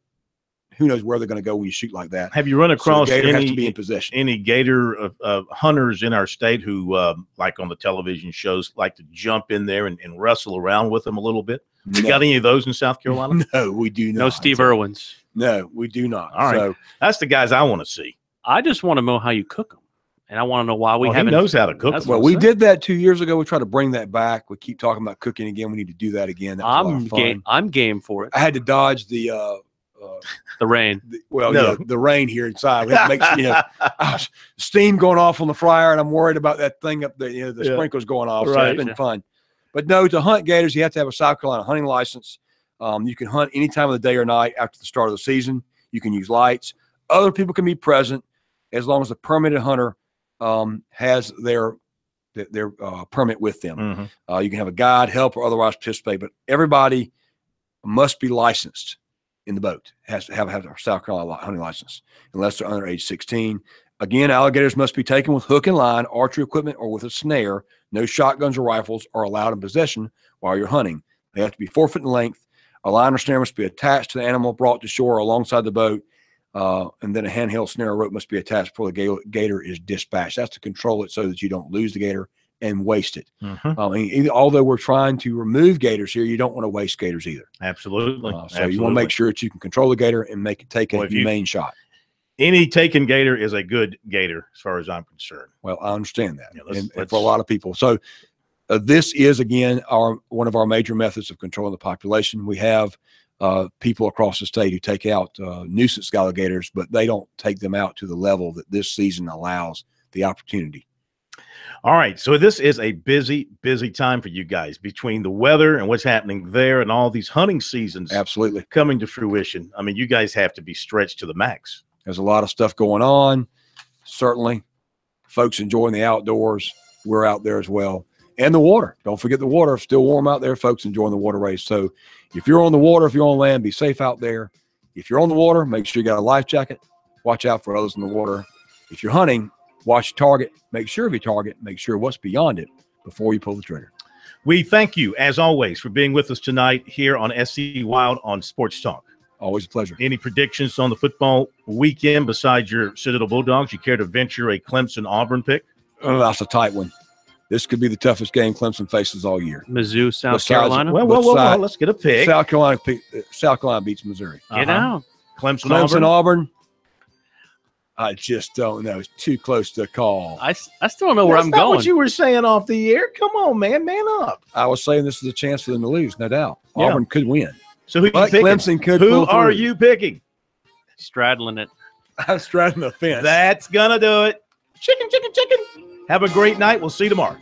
Who knows where they're going to go when you shoot like that? Have you run across so the gator has to be in possession. Any gator hunters in our state who, like on the television shows, like to jump in there and wrestle around with them a little bit? You got any of those in South Carolina? No, we do not. No Steve Irwins. No, we do not. All right. So, that's the guys I want to see. I just want to know how you cook them. And I want to know why we haven't. He knows how to cook them. Well, we did that 2 years ago. We try to bring that back. We keep talking about cooking again. We need to do that again. That was a lot of fun. I'm game for it. I had to dodge the rain. The rain here inside. We had to make steam going off on the fryer, and I'm worried about that thing up there. The sprinklers going off. So it's been fun. But no, to hunt gators, you have to have a South Carolina hunting license. You can hunt any time of the day or night after the start of the season. You can use lights. Other people can be present as long as the permitted hunter has their permit with them. You can have a guide, help, or otherwise participate. But everybody must be licensed in the boat. Has to have a South Carolina hunting license unless they're under age 16. Again, alligators must be taken with hook and line, archery equipment, or with a snare. No shotguns or rifles are allowed in possession while you're hunting. They have to be 4 foot in length. A line or snare must be attached to the animal, brought to shore alongside the boat, and then a handheld snare or rope must be attached before the gator is dispatched. That's to control it so that you don't lose the gator and waste it. Although we're trying to remove gators here, you don't want to waste gators either. Absolutely. So you want to make sure that you can control the gator and make it take a humane shot. Any taken gator is a good gator, as far as I'm concerned. Well, I understand that, and for a lot of people. So this is, again, one of our major methods of controlling the population. We have people across the state who take out nuisance alligators, but they don't take them out to the level that this season allows the opportunity. All right, so this is a busy, busy time for you guys between the weather and what's happening there and all these hunting seasons absolutely coming to fruition. I mean, you guys have to be stretched to the max. There's a lot of stuff going on. Certainly, folks enjoying the outdoors. We're out there as well. And the water. Don't forget the water. Still warm out there, folks enjoying the water race. So if you're on the water, if you're on land, be safe out there. If you're on the water, make sure you got a life jacket. Watch out for others in the water. If you're hunting, watch your target. Make sure of your target. Make sure what's beyond it before you pull the trigger. We thank you, as always, for being with us tonight here on SC Wild on Sports Talk. Always a pleasure. Any predictions on the football weekend besides your Citadel Bulldogs? You care to venture a Clemson-Auburn pick? Oh, that's a tight one. This could be the toughest game Clemson faces all year. Mizzou, South Carolina. Well, let's get a pick. South Carolina beats Missouri. Get out. Clemson, Auburn. I just don't know. It's too close to call. I still don't know where I'm That's not going. what you were saying off the air. Come on, man up. I was saying this is a chance for them to lose, no doubt. Auburn could win. So who are you picking? Clemson could Who are you picking? Straddling it. I'm straddling the fence. That's gonna do it. Chicken. Have a great night. We'll see you tomorrow.